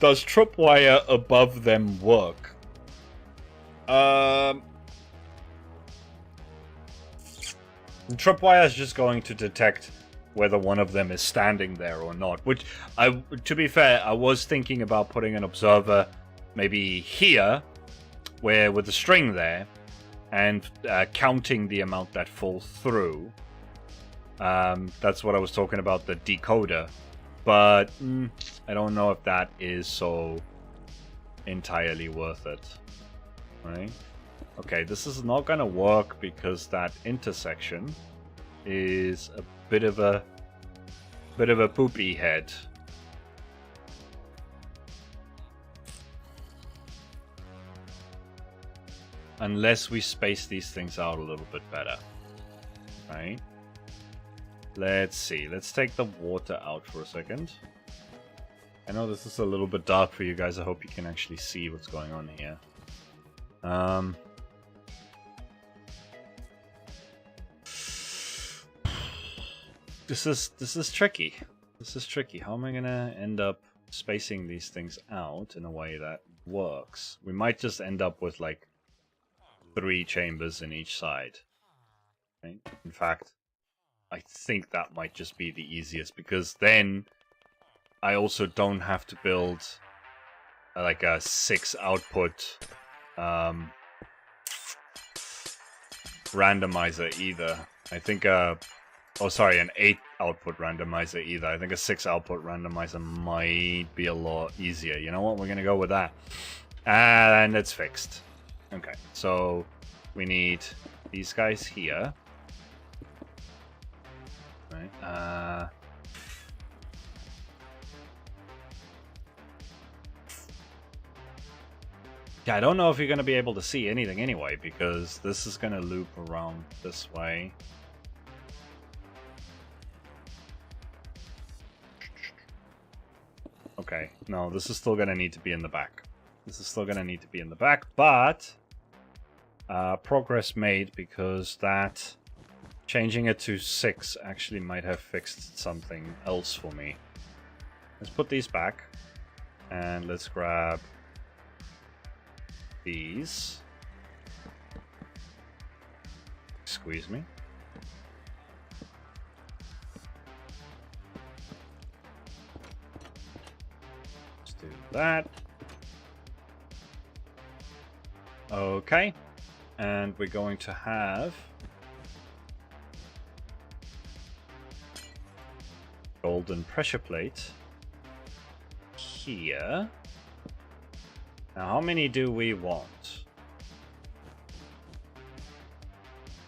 Does tripwire above them work? Tripwire is just going to detect whether one of them is standing there or not. Which, to be fair, I was thinking about putting an observer maybe here, where with the string there, and counting the amount that fall through. That's what I was talking about, the decoder. But I don't know if that is so entirely worth it. Right? Okay, this is not gonna work because that intersection is a bit of a poopy head. Unless we space these things out a little bit better. Right? Let's see. Let's take the water out for a second. I know this is a little bit dark for you guys. I hope you can actually see what's going on here. This is tricky. This is tricky. How am I gonna end up spacing these things out in a way that works? We might just end up with like 3 chambers in each side. Right? In fact, I think that might just be the easiest, because then I also don't have to build like a 6 output randomizer either. I think an 8 output randomizer either. I think a 6 output randomizer might be a lot easier. You know what? We're gonna go with that. And it's fixed. Okay, so we need these guys here. Right. Yeah, I don't know if you're going to be able to see anything anyway, because this is going to loop around this way. Okay, no, this is still going to need to be in the back. This is still going to need to be in the back, but progress made, because that changing it to 6 actually might have fixed something else for me. Let's put these back, and let's grab these. Squeeze me. Let's do that. Okay, and we're going to have golden pressure plate here. Now, how many do we want?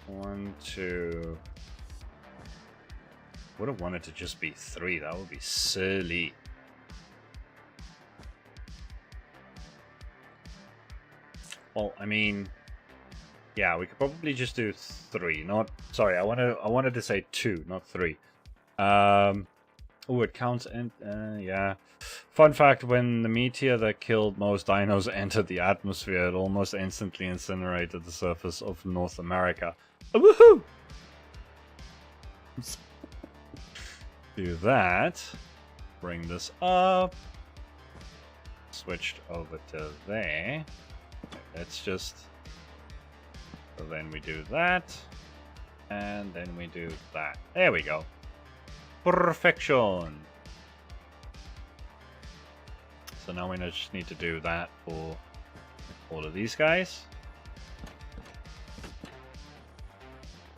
1, 2. Would have wanted to just be 3. That would be silly. Well, I mean, yeah, we could probably just do 3. Not sorry, I wanted to say 2, not 3. Oh, it counts, and yeah. Fun fact: when the meteor that killed most dinos entered the atmosphere, it almost instantly incinerated the surface of North America. Woohoo! Do that. Bring this up. Switched over to there. Let's just. So then we do that, and then we do that. There we go. Perfection. So now we just need to do that for all of these guys.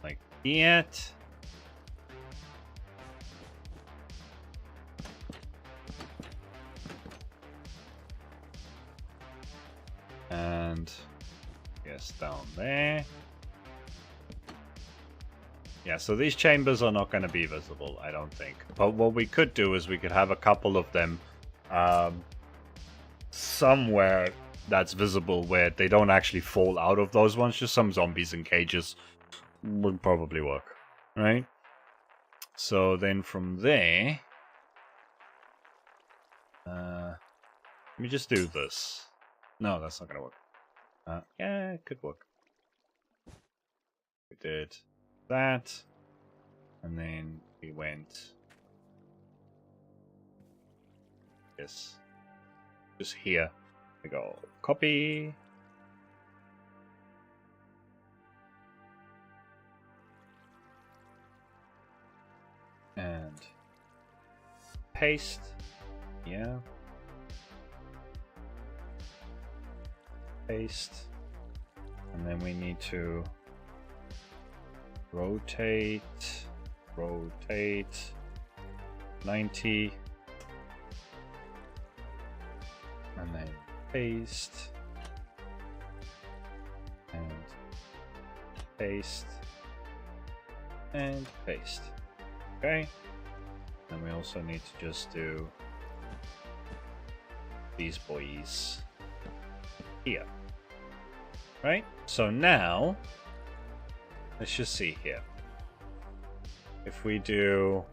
Like that. And yes, down there. Yeah, so these chambers are not going to be visible, I don't think. But what we could do is we could have a couple of them somewhere that's visible where they don't actually fall out of those ones. Just some zombies in cages would probably work, right? So then from there, let me just do this. No, that's not going to work. Yeah, it could work. We did that, and then we went yes, just here. We go copy, and paste. Yeah, paste, and then we need to rotate 90, and then paste, and paste, and paste. Okay, and we also need to just do these boys here, right? So now let's just see here. If we do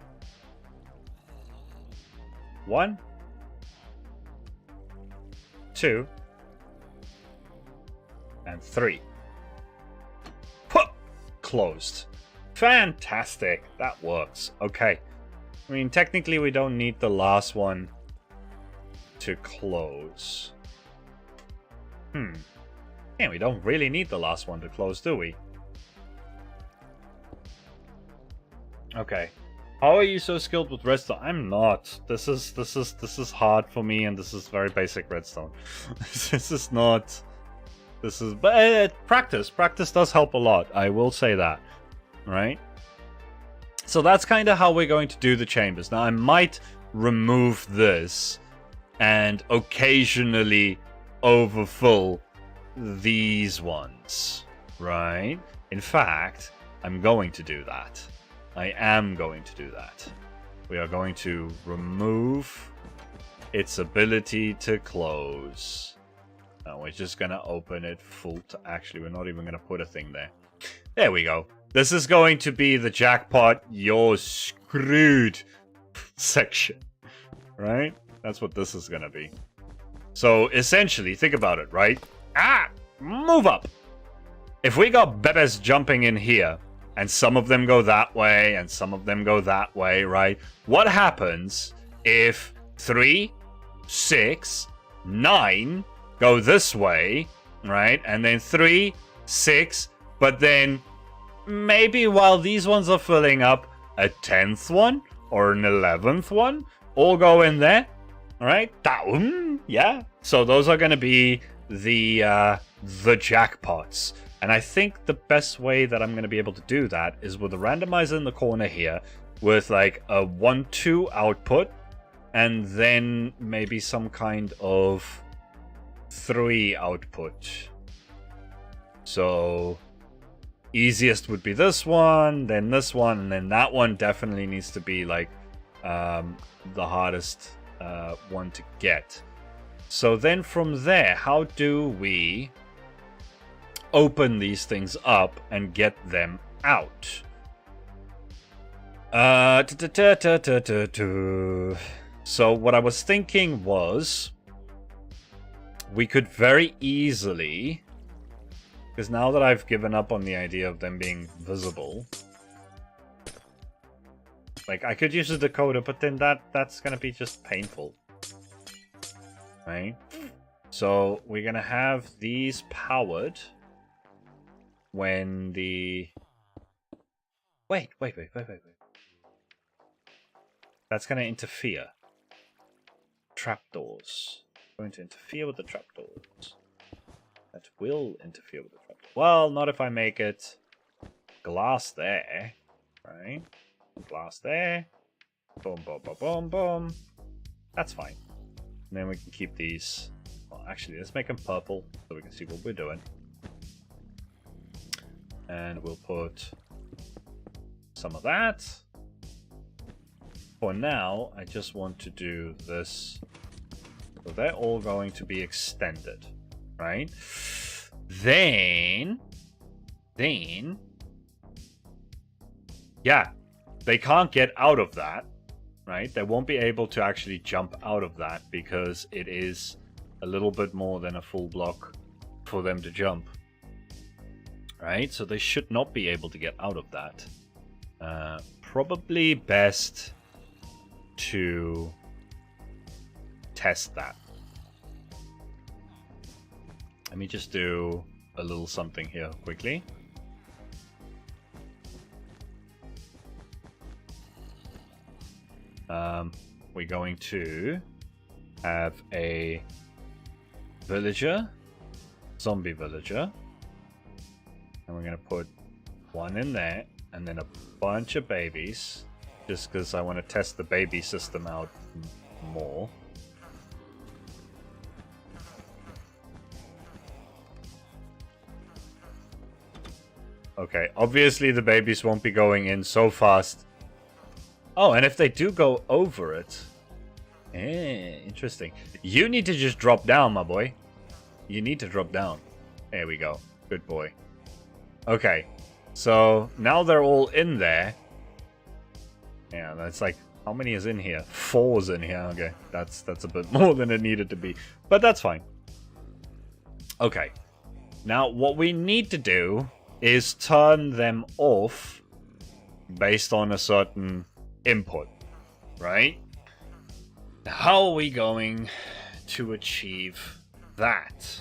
1, 2, and 3. Closed. Fantastic. That works. Okay. I mean, technically we don't need the last one to close. Yeah, we don't really need the last one to close, do we? Okay. How are you so skilled with redstone? I'm not. This is hard for me, and this is very basic redstone. This is not. This is, but practice. Practice does help a lot. I will say that. Right. So that's kind of how we're going to do the chambers. Now I might remove this and occasionally overfill these ones, right? In fact, I'm going to do that. I am going to do that. We are going to remove its ability to close. And we're just going to open it full. Actually, we're not even going to put a thing there. There we go. This is going to be the jackpot, you're screwed section. Right? That's what this is going to be. So, essentially, think about it, right? Move up! If we got bebes jumping in here, and some of them go that way, and some of them go that way, right? What happens if 3, 6, 9 go this way, right? And then 3, 6, but then maybe while these ones are filling up, a 10th one or an 11th one all go in there, right? Yeah. So those are going to be the jackpots. And I think the best way that I'm going to be able to do that is with a randomizer in the corner here with like a 1-2 output and then maybe some kind of 3 output. So easiest would be this one, then this one, and then that one definitely needs to be like the hardest one to get. So then from there, how do we open these things up and get them out? So what I was thinking was we could very easily, because now that I've given up on the idea of them being visible, like I could use a decoder, but then that's gonna be just painful, right? So we're gonna have these powered when the wait. That's gonna interfere. Trapdoors. Going to interfere with the trapdoors. That will interfere with the trapdoors. Well, not if I make it glass there, right? Glass there. Boom, boom, boom, boom, boom. That's fine. And then we can keep these. Well, actually, let's make them purple so we can see what we're doing. And we'll put some of that. For now, I just want to do this. So they're all going to be extended, right? Then, yeah, they can't get out of that, right? They won't be able to actually jump out of that because it is a little bit more than a full block for them to jump, right? So they should not be able to get out of that. Probably best to test that. Let me just do a little something here quickly. We're going to have a villager, zombie villager, and we're going to put one in there and then a bunch of babies, just because I want to test the baby system out more. Okay, obviously the babies won't be going in so fast. Oh, and if they do go over it... interesting. You need to just drop down, my boy. You need to drop down. There we go. Good boy. Okay, so now they're all in there. Yeah, that's like... How many is in here? 4's in here. Okay, that's a bit more than it needed to be. But that's fine. Okay. Now, what we need to do is turn them off based on a certain input, right? How are we going to achieve that?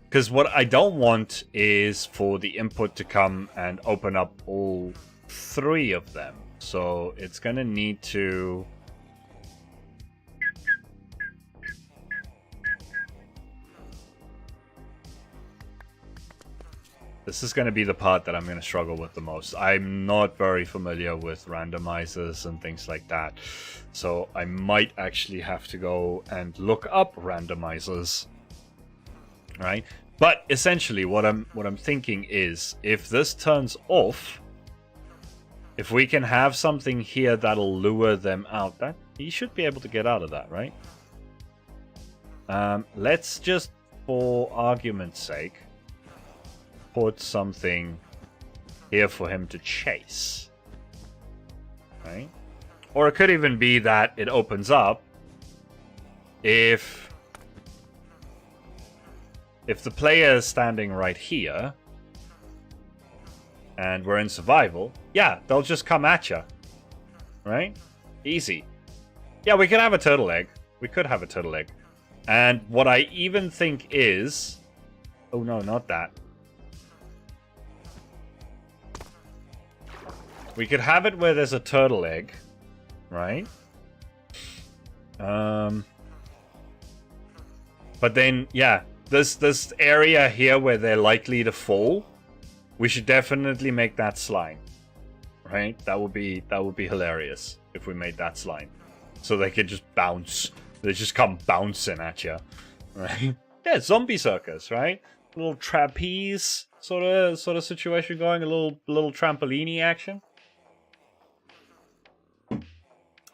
Because what I don't want is for the input to come and open up all 3 of them. So it's going to need to... This is going to be the part that I'm going to struggle with the most. I'm not very familiar with randomizers and things like that. So I might actually have to go and look up randomizers. Right? But essentially what I'm thinking is, if this turns off, if we can have something here that'll lure them out, that he should be able to get out of that, right? Let's just, for argument's sake, put something here for him to chase. Right? Or it could even be that it opens up if the player is standing right here and we're in survival, yeah, they'll just come at you. Right? Easy. Yeah, we could have a turtle egg. We could have a turtle egg. And what I even think is... Oh no, not that. We could have it where there's a turtle egg. Right? But then, yeah, this area here where they're likely to fall, we should definitely make that slime. Right? That would be hilarious if we made that slime. So they could just bounce. They just come bouncing at you. Right? Yeah, zombie circus, right? A little trapeze sort of situation going, a little trampoline action.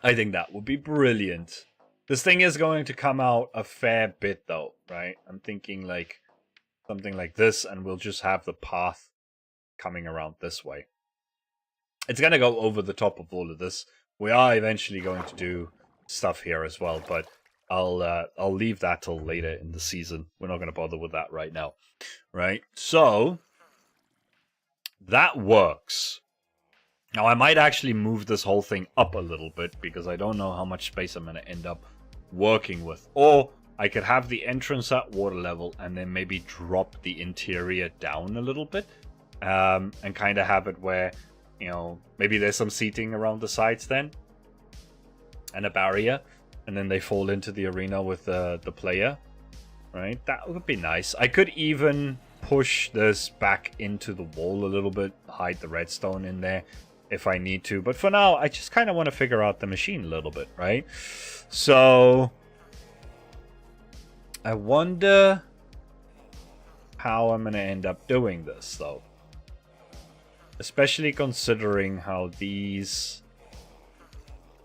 I think that would be brilliant. This thing is going to come out a fair bit though, right? I'm thinking like something like this, and we'll just have the path coming around this way. It's going to go over the top of all of this. We are eventually going to do stuff here as well, but I'll leave that till later in the season. We're not going to bother with that right now, right? So that works. Now I might actually move this whole thing up a little bit because I don't know how much space I'm going to end up working with. Or I could have the entrance at water level and then maybe drop the interior down a little bit, and kind of have it where, you know, maybe there's some seating around the sides then and a barrier, and then they fall into the arena with the player, right? That would be nice. I could even push this back into the wall a little bit, hide the redstone in there if I need to. But for now, I just kind of want to figure out the machine a little bit, right? So I wonder how I'm going to end up doing this, though. Especially considering how these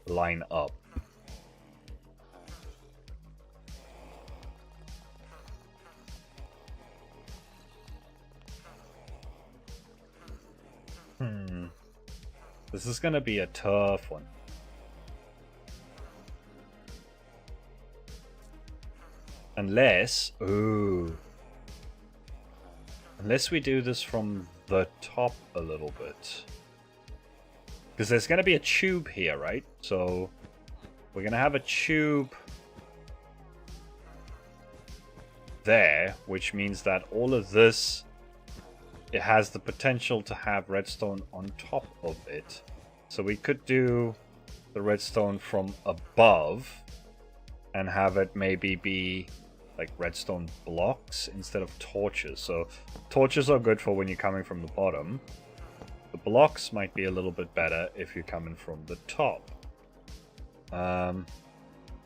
line up. This is going to be a tough one. Unless... Ooh. Unless we do this from the top a little bit. Because there's going to be a tube here, right? So we're going to have a tube there, which means that all of this, it has the potential to have redstone on top of it. So we could do the redstone from above and have it maybe be like redstone blocks instead of torches. So torches are good for when you're coming from the bottom. The blocks might be a little bit better if you're coming from the top. And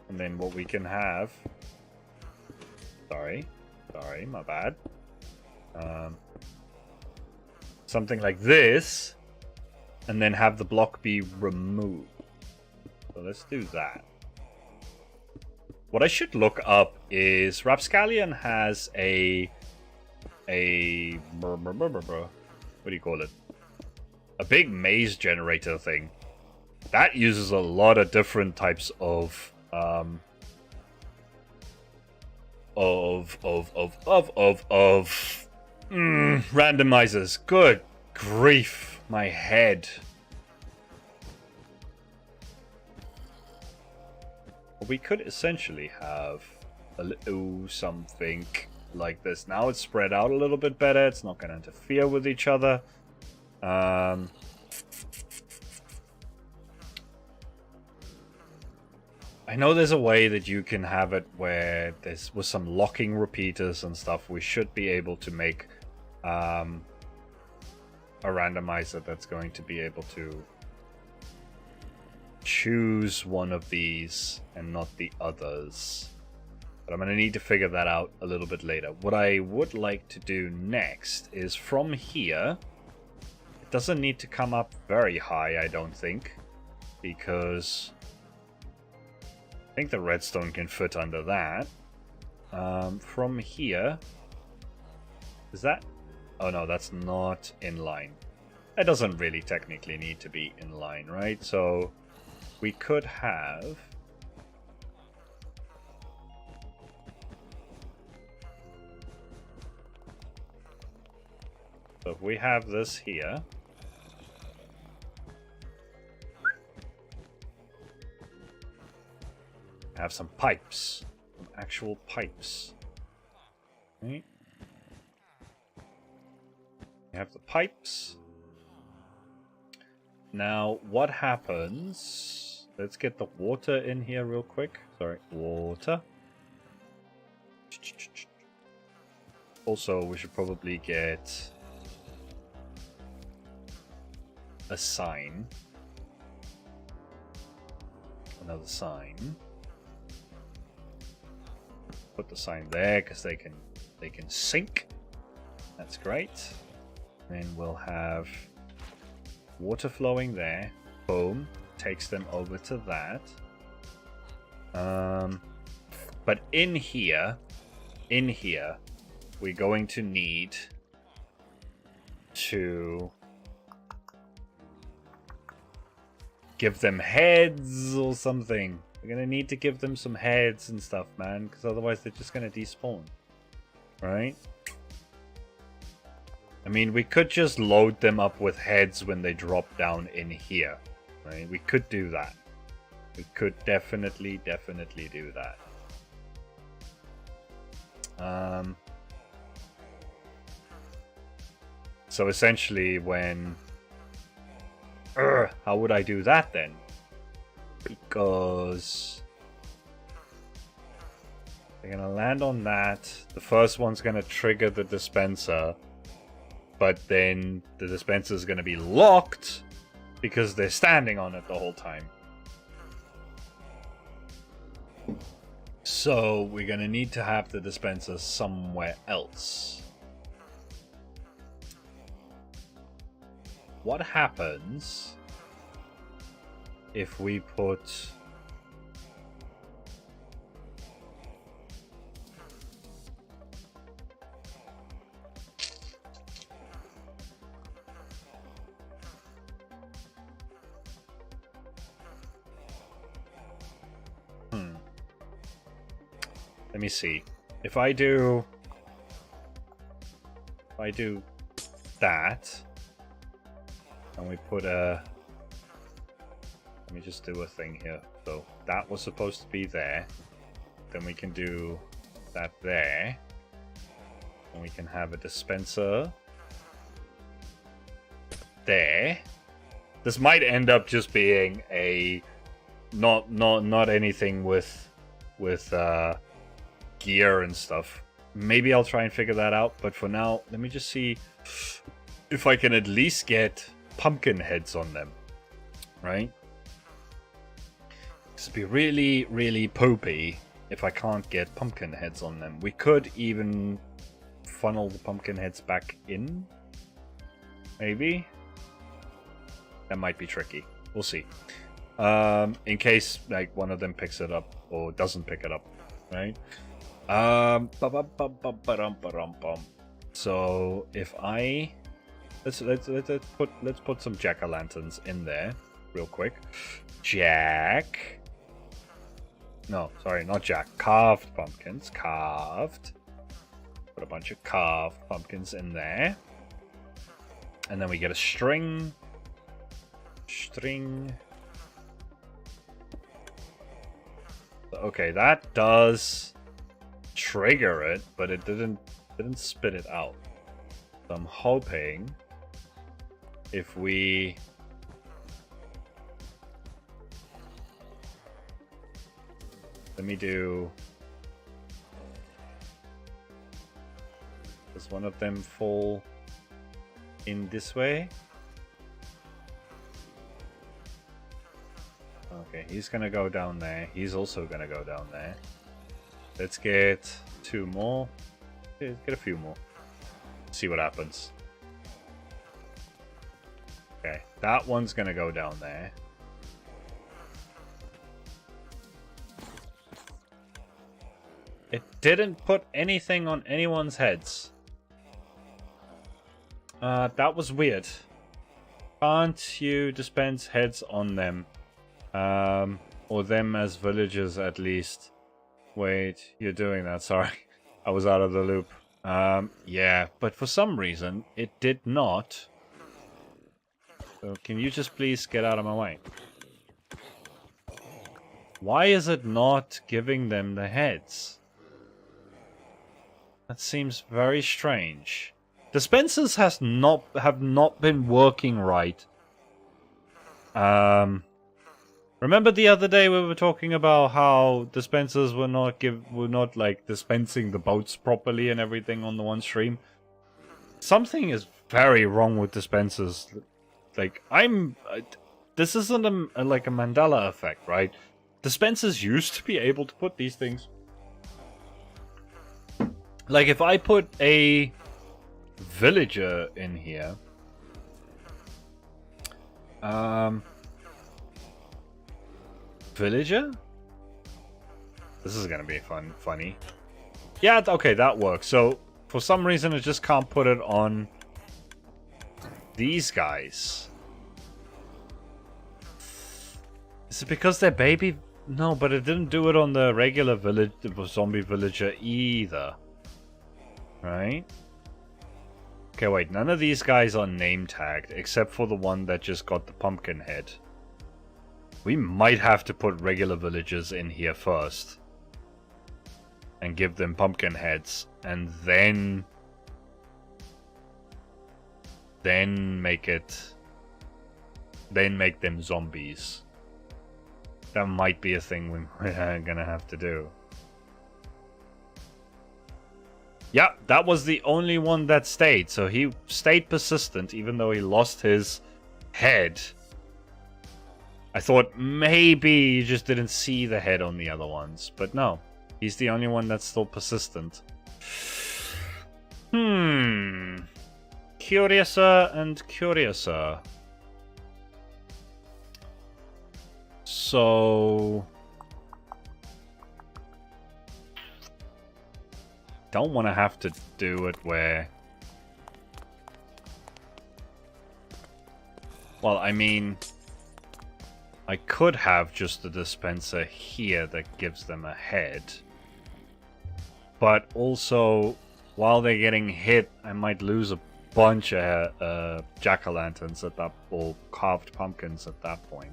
then what we can have... Sorry, my bad. Something like this, and then have the block be removed. So let's do that. What I should look up is Rapscallion has a what do you call it? A big maze generator thing that uses a lot of different types of randomizers. Good grief, my head. We could essentially have a little something like this. Now it's spread out a little bit better. It's not going to interfere with each other. I know there's a way that you can have it where there's with some locking repeaters and stuff, we should be able to make a randomizer that's going to be able to choose one of these and not the others. But I'm going to need to figure that out a little bit later. What I would like to do next is from here, it doesn't need to come up very high, I don't think, because I think the redstone can fit under that. From here, is that? Oh no, that's not in line. That doesn't really technically need to be in line, right? So we could have... So if we have this here, have some pipes, some actual pipes. Right? We have the pipes. Now, what happens? Let's get the water in here real quick. Sorry, water. Also, we should probably get a sign. Another sign. Put the sign there because they can sink. That's great. Then we'll have water flowing there. Boom. Takes them over to that. But in here, we're going to need to give them heads or something. We're gonna need to give them some heads and stuff, man, because otherwise they're just gonna despawn. Right? I mean, we could just load them up with heads when they drop down in here. Right? We could do that. We could definitely do that. So essentially when... how would I do that then? Because they're gonna land on that. The first one's gonna trigger the dispenser, but then the dispenser is gonna be locked because they're standing on it the whole time. So we're gonna need to have the dispenser somewhere else. What happens if we put... Let me see. If I do that, and we put a... Let me just do a thing here. So that was supposed to be there. Then we can do that there. And we can have a dispenser there. This might end up just being a not anything with gear and stuff. Maybe I'll try and figure that out, but for now, let me just see if I can at least get pumpkin heads on them, right? It'd be really, really poopy if I can't get pumpkin heads on them. We could even funnel the pumpkin heads back in, maybe. That might be tricky. We'll see. In case like one of them picks it up or doesn't pick it up, right? So if I let's put some jack-o'-lanterns in there real quick. No, sorry, not jack. Carved pumpkins. Carved. Put a bunch of carved pumpkins in there. And then we get a string. Okay, that does trigger it, but it didn't spit it out. So I'm hoping if we let me do, does one of them fall? in this way. Okay, he's gonna go down there. He's also gonna go down there. Let's get 2 more. Get a few more. See what happens. Okay, that one's gonna go down there. It didn't put anything on anyone's heads. That was weird. Can't you dispense heads on them? Or them as villagers at least. Wait, you're doing that, sorry. I was out of the loop. Yeah, but for some reason, it did not. So can you just please get out of my way? Why is it not giving them the heads? That seems very strange. Dispensers have not been working right. Remember the other day we were talking about how dispensers were not like dispensing the boats properly and everything on the one stream? Something is very wrong with dispensers. Like this isn't like a Mandela effect, right? Dispensers used to be able to put these things. Like if I put a villager in here, villager? This is gonna be funny. Yeah, okay, that works. So for some reason, I just can't put it on these guys. Is it because they're baby? No, but it didn't do it on the regular zombie villager either. Right? Okay, wait. None of these guys are name tagged, except for the one that just got the pumpkin head. We might have to put regular villagers in here first. And give them pumpkin heads. And then make it... Then make them zombies. That might be a thing we're gonna have to do. Yeah, that was the only one that stayed. So he stayed persistent even though he lost his head. I thought maybe he just didn't see the head on the other ones. But no, he's the only one that's still persistent. Curiouser and curiouser. So... don't want to have to do it where... well, I mean... I could have just a dispenser here that gives them a head. But also, while they're getting hit, I might lose a bunch of jack-o'-lanterns at that... or carved pumpkins at that point.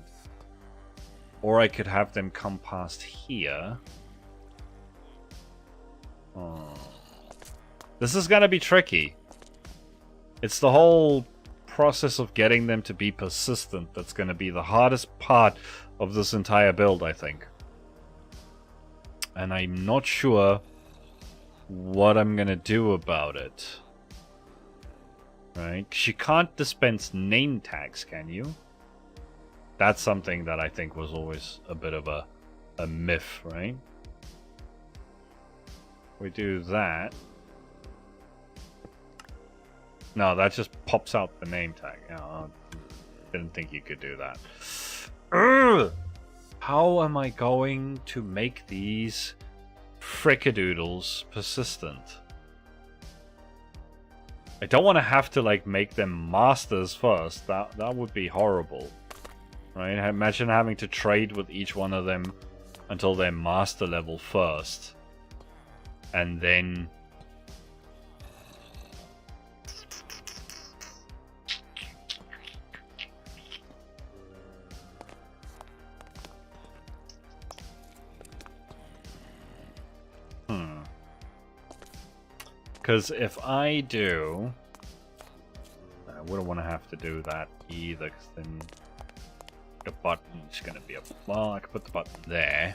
Or I could have them come past here. Oh. This is gonna be tricky. It's the whole process of getting them to be persistent that's gonna be the hardest part of this entire build, I think. And I'm not sure what I'm gonna do about it. Right? She can't dispense name tags, can you? That's something that I think was always a bit of a myth, right? We do that. No, that just pops out the name tag. No, didn't think you could do that. Urgh! How am I going to make these frickadoodles persistent? I don't want to have to like make them masters first. That would be horrible. Right? Imagine having to trade with each one of them until they're master level first. And then... because if I do... I wouldn't want to have to do that either, because then the button's going to be up. Well, I could put the button there.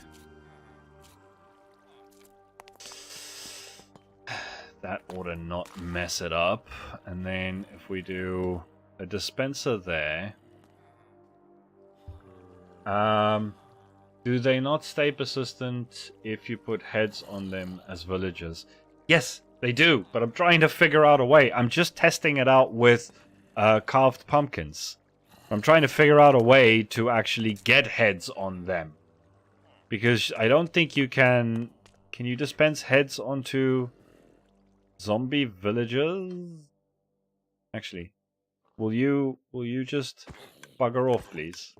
That ought to not mess it up. And then if we do a dispenser there... do they not stay persistent if you put heads on them as villagers? Yes, they do, but I'm trying to figure out a way. I'm just testing it out with carved pumpkins. I'm trying to figure out a way to actually get heads on them. Because I don't think you can... Can you dispense heads onto zombie villagers? Actually, will you just bugger off, please?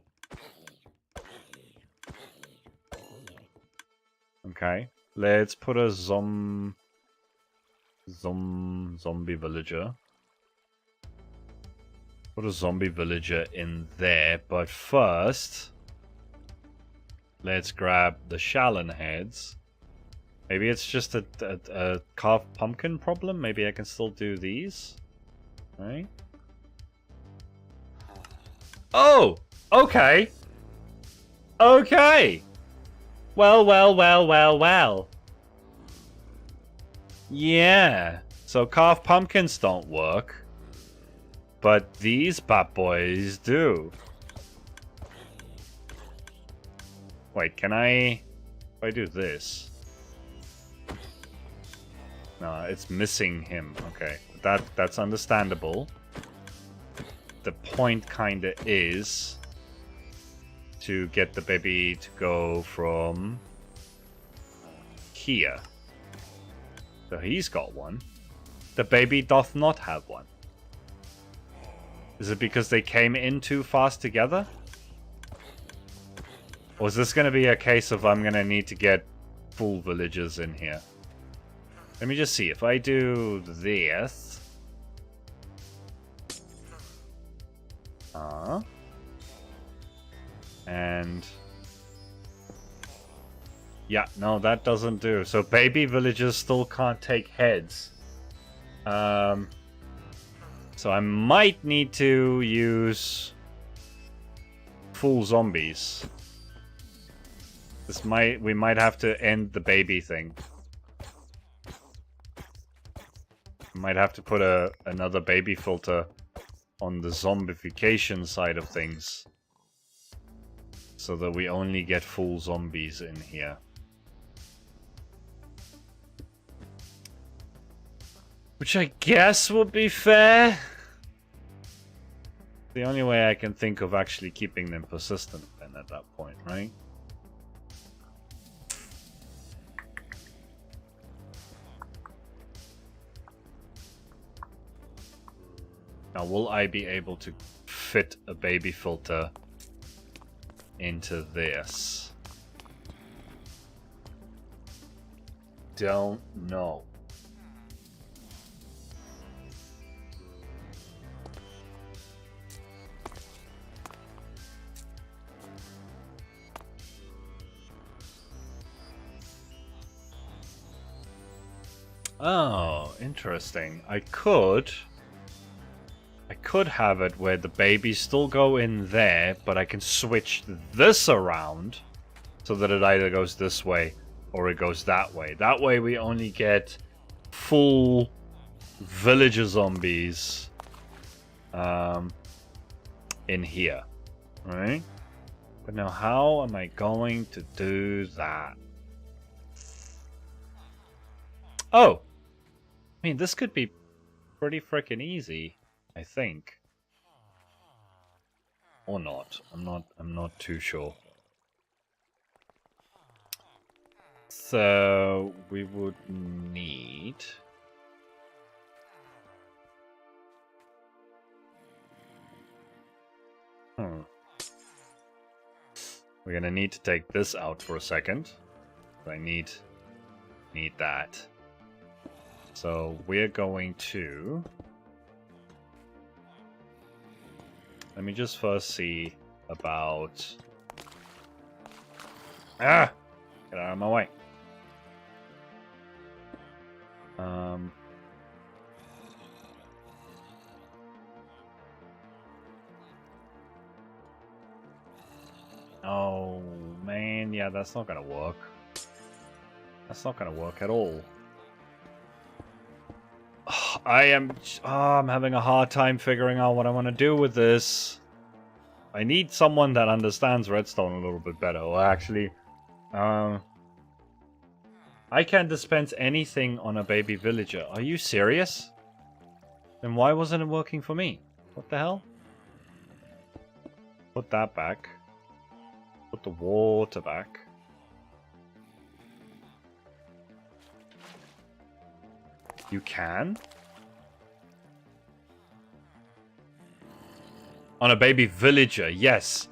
Okay, let's put a zombie villager. Put a zombie villager in there, but first, let's grab the Shallon heads. Maybe it's just a carved pumpkin problem. Maybe I can still do these. Right? Oh! Okay! Okay! Well. Yeah. So carved pumpkins don't work. But these bad boys do. Wait, can I... If I do this... No, it's missing him. Okay. That's understandable. The point kinda is... to get the baby to go from here. So he's got one. The baby doth not have one. Is it because they came in too fast together? Or is this going to be a case of I'm going to need to get full villagers in here? Let me just see. If I do this... and... yeah, no, that doesn't do. So baby villagers still can't take heads. So I might need to use full zombies. We might have to end the baby thing. Might have to put another baby filter on the zombification side of things. So that we only get full zombies in here. Which I guess would be fair. The only way I can think of actually keeping them persistent then at that point, right? Now, will I be able to fit a baby filter into this? Don't know. Oh, interesting. I could have it where the babies still go in there, but I can switch this around so that it either goes this way or it goes that way. That way we only get full villager zombies in here, right? But now how am I going to do that? Oh! I mean, this could be pretty freaking easy, I think. Or not. I'm not too sure. So we would need we're gonna need to take this out for a second. I need that. So we're going to... Let me just first see about... Ah! Get out of my way. Oh, man. Yeah, that's not gonna work. That's not gonna work at all. I'm having a hard time figuring out what I want to do with this. I need someone that understands redstone a little bit better. Well, actually, I can't dispense anything on a baby villager. Are you serious? Then why wasn't it working for me? What the hell? Put that back. Put the water back. You can? On a baby villager, yes.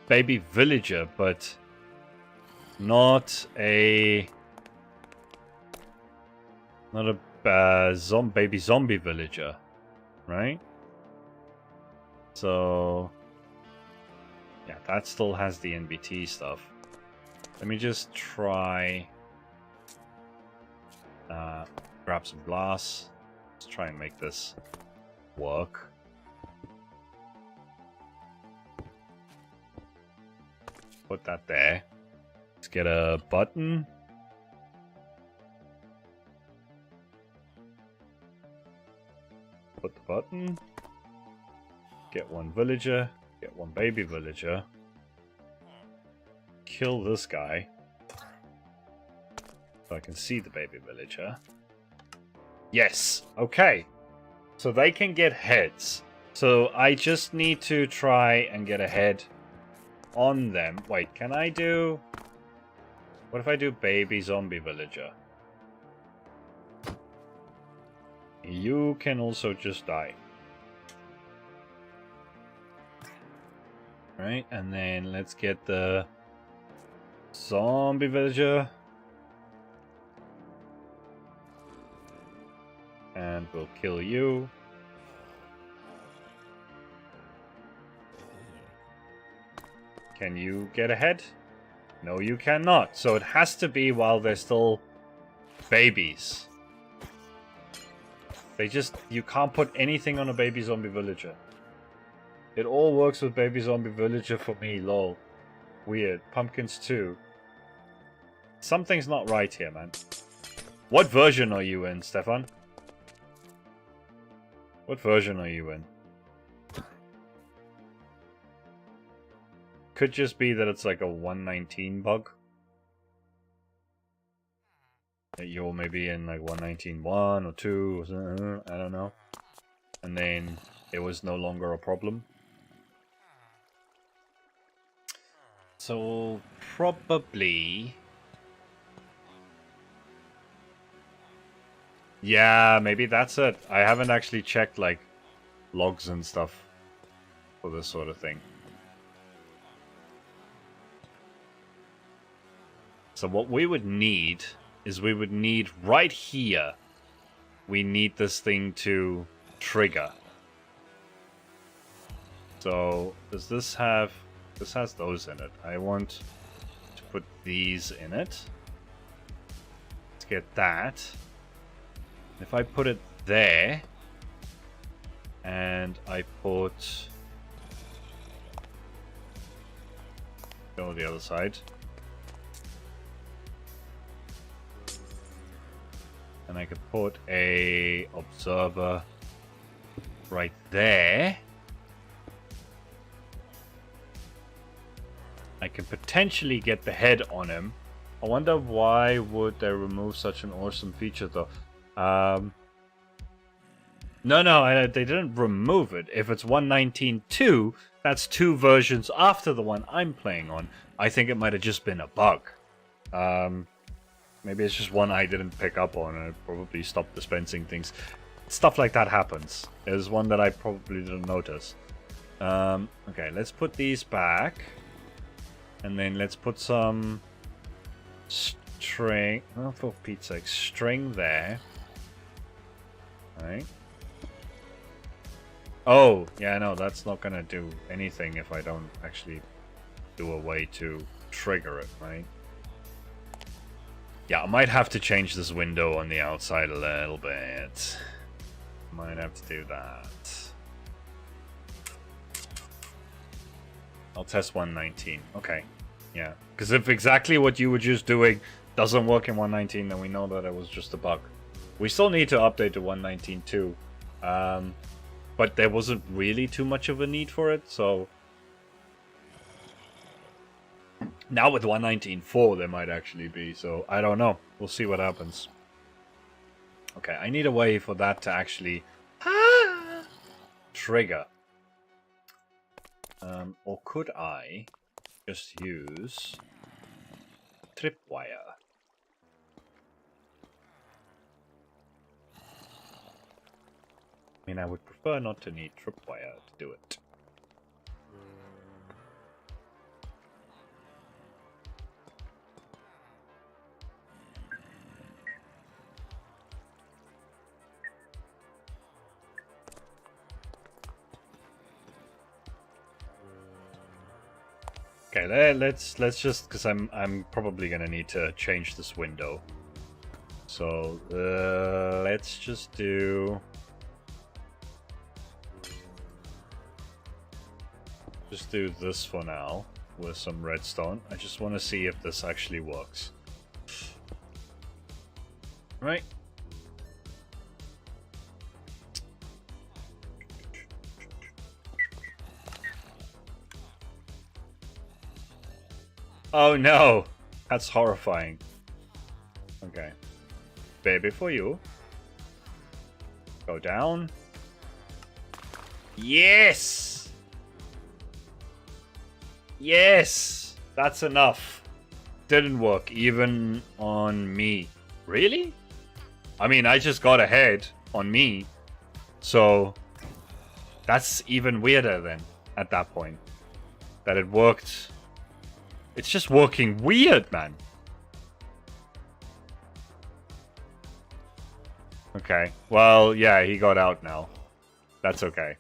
Baby villager, but not a... Not a baby zombie villager, right? So... Yeah, that still has the NBT stuff. Let me just try... grab some glass. Let's try and make this work. Put that there. Let's get a button. Put the button. Get one villager. Get one baby villager. Kill this guy. So I can see the baby villager. Yes! Okay. So they can get heads. So I just need to try and get a head on them. Wait, can I do... What if I do baby zombie villager? You can also just die. Right, and then let's get the zombie villager. And we'll kill you. Can you get ahead? No, you cannot. So it has to be while they're still babies. You can't put anything on a baby zombie villager. It all works with baby zombie villager for me, lol. Weird. Pumpkins too. Something's not right here, man. What version are you in, Stefan? What version are you in? Could just be that it's like a 119 bug. That you're maybe in like 119.1 or 2 or something, I don't know. And then it was no longer a problem. So probably... Yeah, maybe that's it. I haven't actually checked like logs and stuff for this sort of thing. So what we would need is right here, we need this thing to trigger. So does this have, this has those in it. I want to put these in it. Let's get that. If I put it there, and I put, go to the other side. And I could put a observer right there. I can potentially get the head on him. I wonder why would they remove such an awesome feature though. No, they didn't remove it. If it's 119.2, that's 2 versions after the one I'm playing on. I think it might have just been a bug. Maybe it's just one I didn't pick up on and I probably stopped dispensing things. Stuff like that happens. There's one that I probably didn't notice. Okay, let's put these back. And then let's put some string. Oh, for Pete's sake, string there. Alright. Oh, yeah, no, that's not gonna do anything if I don't actually do a way to trigger it, right? Yeah, I might have to change this window on the outside a little bit. Might have to do that. I'll test 119. Okay. Yeah. Because if exactly what you were just doing doesn't work in 119, then we know that it was just a bug. We still need to update to 119.2. But there wasn't really too much of a need for it, so... Now with 119.4 there might actually be, so I don't know. We'll see what happens. Okay, I need a way for that to actually... trigger. Or could I just use... tripwire? I mean, I would prefer not to need tripwire to do it. Okay, let's just, because I'm probably gonna need to change this window. So let's just do. Just do this for now with some redstone. I just want to see if this actually works. Right. Oh no! That's horrifying. Okay. Baby for you. Go down. Yes! Yes! That's enough. Didn't work, even on me. Really? I mean, I just got ahead on me. So, that's even weirder then, at that point. That it worked. It's just working weird, man. Okay. Well, yeah, he got out now. That's okay.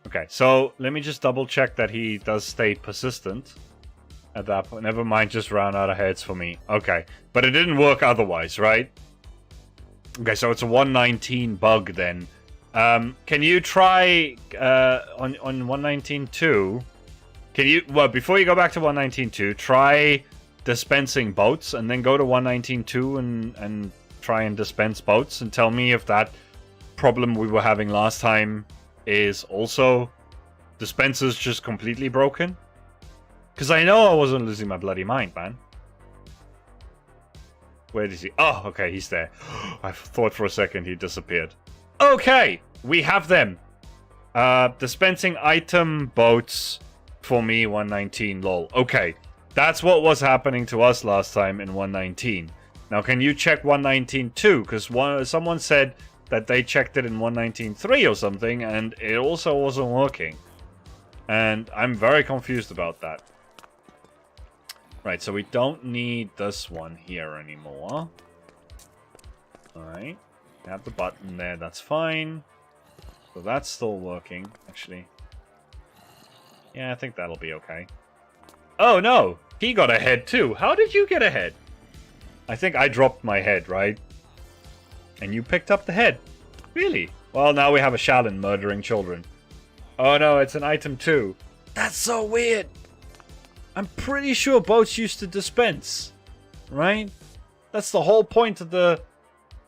Okay, so let me just double check that he does stay persistent at that point. Never mind, just ran out of heads for me. Okay, but it didn't work otherwise, right? Okay, so it's a 119 bug then. Can you try on 119.2? Can you, well, before you go back to 119.2, try dispensing boats and then go to 119.2 and try and dispense boats and tell me if that problem we were having last time is also dispensers just completely broken? Because I know I wasn't losing my bloody mind, man. Where is he? Oh, okay, he's there. I thought for a second he disappeared. Okay, we have them. Dispensing item boats for me 119 lol. Okay, that's what was happening to us last time in 119. Now can you check 119.2? Because someone said that they checked it in 119.3 or something, and it also wasn't working. And I'm very confused about that. Right, so we don't need this one here anymore. Alright. Have the button there, that's fine. So that's still working, actually. Yeah, I think that'll be okay. Oh no! He got ahead too! How did you get ahead? I think I dropped my head, right? And you picked up the head. Really? Well, now we have a Shallon murdering children. Oh no, it's an item too. That's so weird. I'm pretty sure boats used to dispense. Right? That's the whole point of the...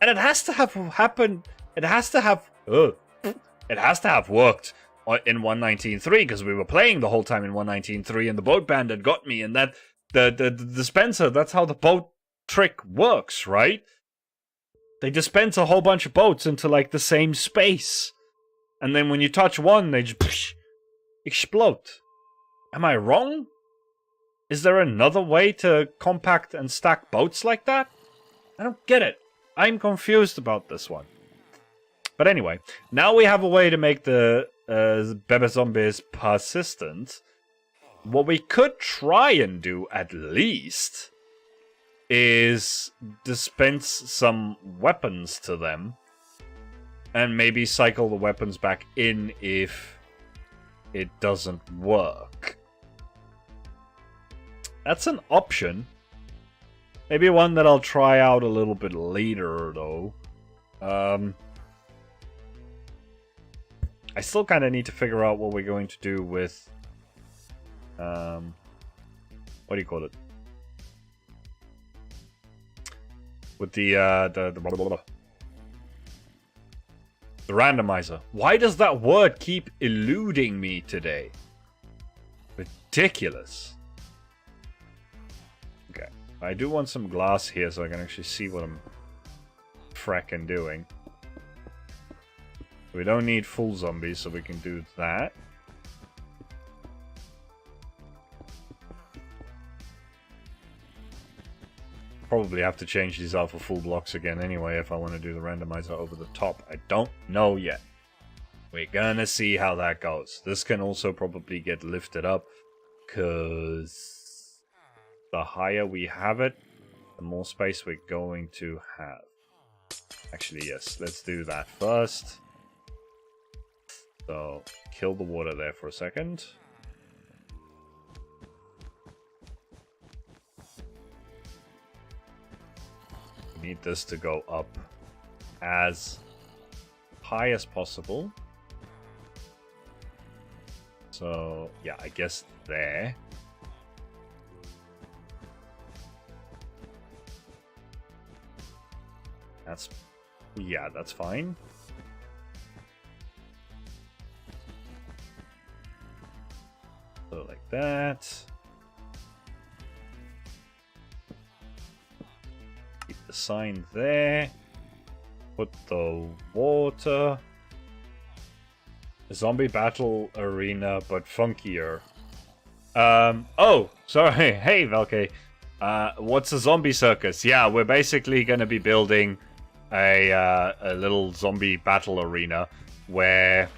And it has to have happened... It has to have... It has to have worked in 119.3 because we were playing the whole time in 119.3 and the boat bandit got me and that... The dispenser, that's how the boat trick works, right? They dispense a whole bunch of boats into, like, the same space. And then when you touch one, they just explode. Am I wrong? Is there another way to compact and stack boats like that? I don't get it. I'm confused about this one. But anyway, now we have a way to make the Bebe Zombies persistent. What we could try and do, at least, is dispense some weapons to them and maybe cycle the weapons back in if it doesn't work. That's an option. Maybe one that I'll try out a little bit later, though. I still kind of need to figure out what we're going to do with... what do you call it? with the randomizer. Why does that word keep eluding me today? Ridiculous. Okay, I do want some glass here so I can actually see what I'm fracking doing. We don't need full zombies, so we can do that. Probably have to change these out for full blocks again anyway if I want to do the randomizer over the top. I don't know yet. We're gonna see how that goes. This can also probably get lifted up, because the higher we have it, the more space we're going to have. Actually, yes, let's do that first. So, kill the water there for a second. We need this to go up as high as possible. So, yeah, I guess there. That's, yeah, that's fine. So like that. Keep the sign there. Put the water. A zombie battle arena, but funkier. Oh, sorry. Hey, Valke. What's a zombie circus? Yeah, we're basically going to be building a little zombie battle arena where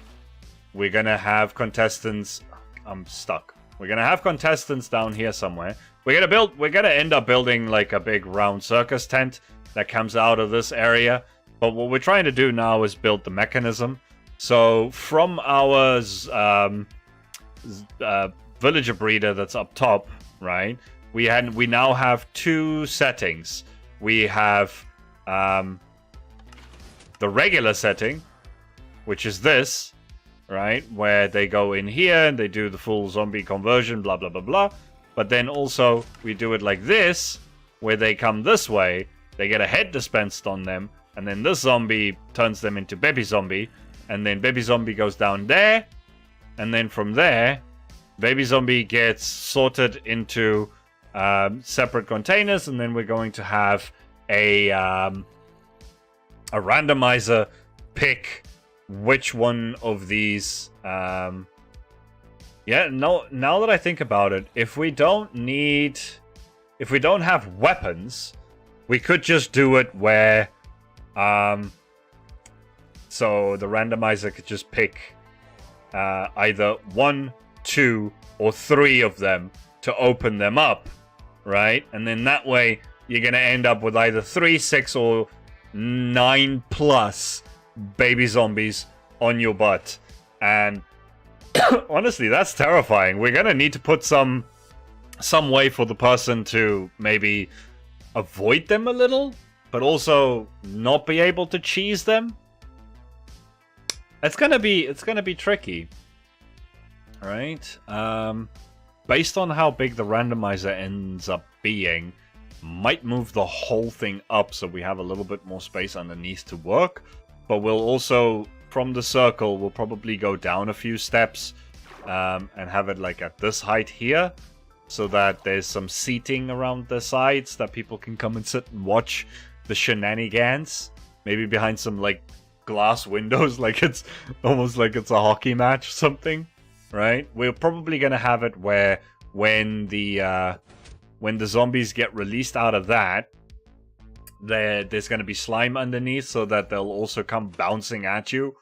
we're going to have contestants. I'm stuck. We're going to have contestants down here somewhere. We're going to end up building like a big round circus tent that comes out of this area. But what we're trying to do now is build the mechanism. So from our villager breeder that's up top, right? We now have two settings. We have the regular setting, which is this, right? Where they go in here and they do the full zombie conversion, blah, blah, blah, blah. But then also we do it like this, where they come this way, they get a head dispensed on them, and then this zombie turns them into baby zombie, and then baby zombie goes down there, and then from there, baby zombie gets sorted into separate containers, and then we're going to have a randomizer pick which one of these. Yeah, no. Now that I think about it, if we don't have weapons, we could just do it where, so the randomizer could just pick either 1, 2, or 3 of them to open them up, right? And then that way you're gonna end up with either 3, 6, or 9 plus baby zombies on your butt. And honestly, that's terrifying. We're gonna need to put some way for the person to maybe avoid them a little, but also not be able to cheese them. It's gonna be tricky, right? Based on how big the randomizer ends up being, might move the whole thing up so we have a little bit more space underneath to work. But we'll also, from the circle, we'll probably go down a few steps and have it like at this height here, so that there's some seating around the sides that people can come and sit and watch the shenanigans. Maybe behind some like glass windows, like it's almost like it's a hockey match or something, right? We're probably gonna have it where when the zombies get released out of that, there's gonna be slime underneath, so that they'll also come bouncing at you,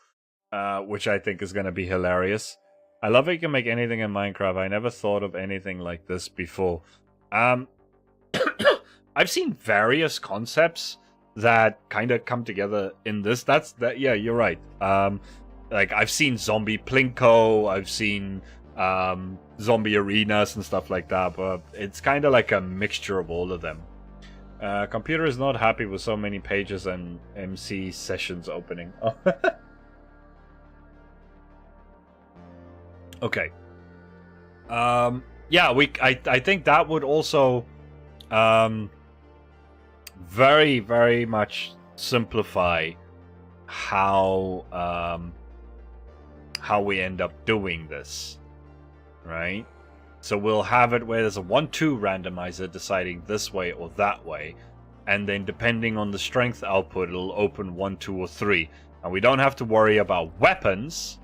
which I think is gonna be hilarious. I love how you can make anything in Minecraft. I never thought of anything like this before. I've seen various concepts that kind of come together in this. Yeah, you're right. Like I've seen zombie plinko, I've seen zombie arenas and stuff like that, but it's kind of like a mixture of all of them. Computer is not happy with so many pages and MC sessions opening. Okay. Yeah, I think that would also very, very much simplify how we end up doing this, right? So we'll have it where there's a 1-2 randomizer deciding this way or that way, and then depending on the strength output, it'll open 1, 2, or 3. And we don't have to worry about weapons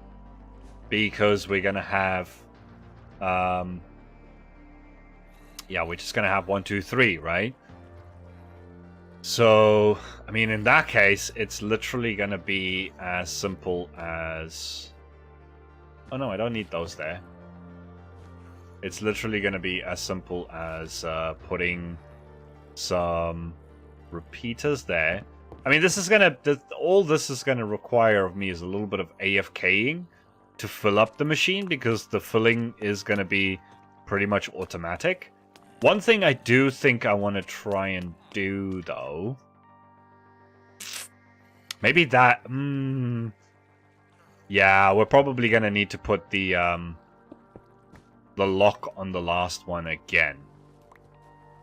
because we're gonna have, yeah, we're just gonna have 1, 2, 3, right? So, I mean, in that case, it's literally gonna be as simple as... Oh no, I don't need those there. It's literally gonna be as simple as putting some repeaters there. I mean, this is gonna... all this is gonna require of me is a little bit of AFKing to fill up the machine, because the filling is gonna be pretty much automatic. One thing I do think I want to try and do, though... Maybe that... yeah, we're probably going to need to put the lock on the last one again.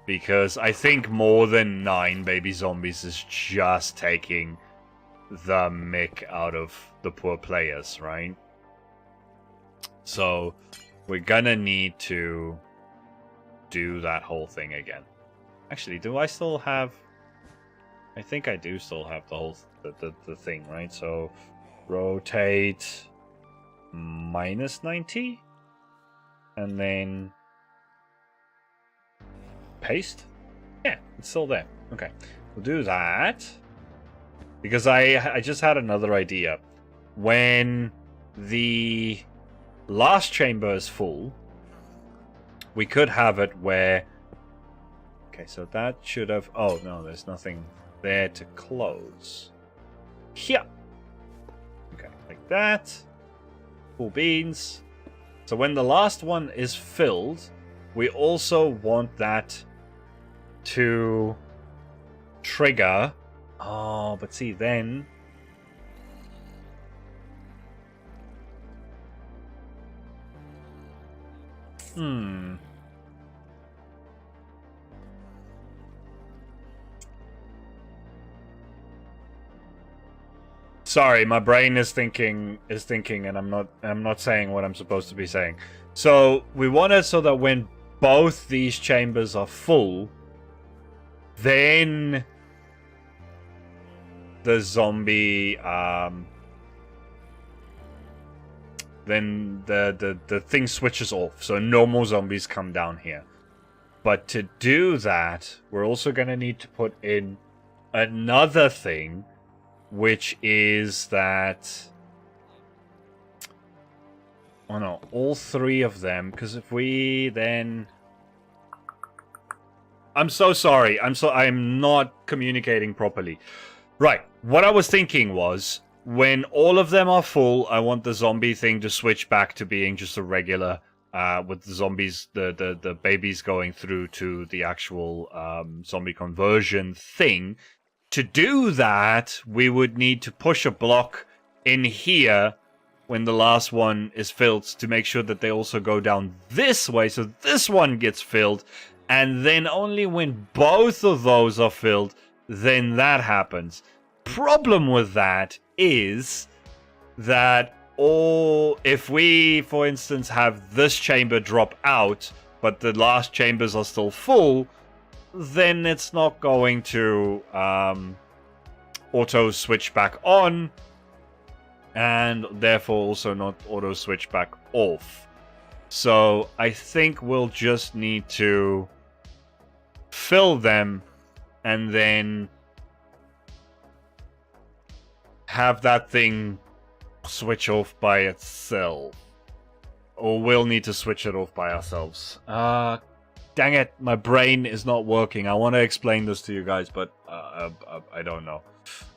Because I think more than 9 baby zombies is just taking the mick out of the poor players, right? So, we're going to need to do that whole thing again. Actually, do I still have... I think I do still have the whole the thing, right? So rotate -90 and then paste. Yeah, it's still there. Okay, we'll do that because I just had another idea. When the last chamber is full, we could have it where... Okay, so that should have... Oh, no, there's nothing there to close. Here. Okay, like that. Cool beans. So when the last one is filled, we also want that to trigger... Oh, but see, then... Sorry, my brain is thinking, and I'm not saying what I'm supposed to be saying. So we want it so that when both these chambers are full, then the zombie, then the thing switches off, so no more zombies come down here. But to do that, we're also going to need to put in another thing, which is that... Oh no, all 3 of them, because if we then... I'm so sorry, I'm not communicating properly. Right, what I was thinking was, when all of them are full, I want the zombie thing to switch back to being just a regular, with the zombies, the babies going through to the actual zombie conversion thing. To do that, we would need to push a block in here when the last one is filled to make sure that they also go down this way, so this one gets filled, and then only when both of those are filled, then that happens. Problem with that is that if we, for instance, have this chamber drop out, but the last chambers are still full, then it's not going to auto switch back on, and therefore also not auto switch back off. So I think we'll just need to fill them and then have that thing switch off by itself. Or we'll need to switch it off by ourselves. Dang it, my brain is not working. I want to explain this to you guys, but I don't know.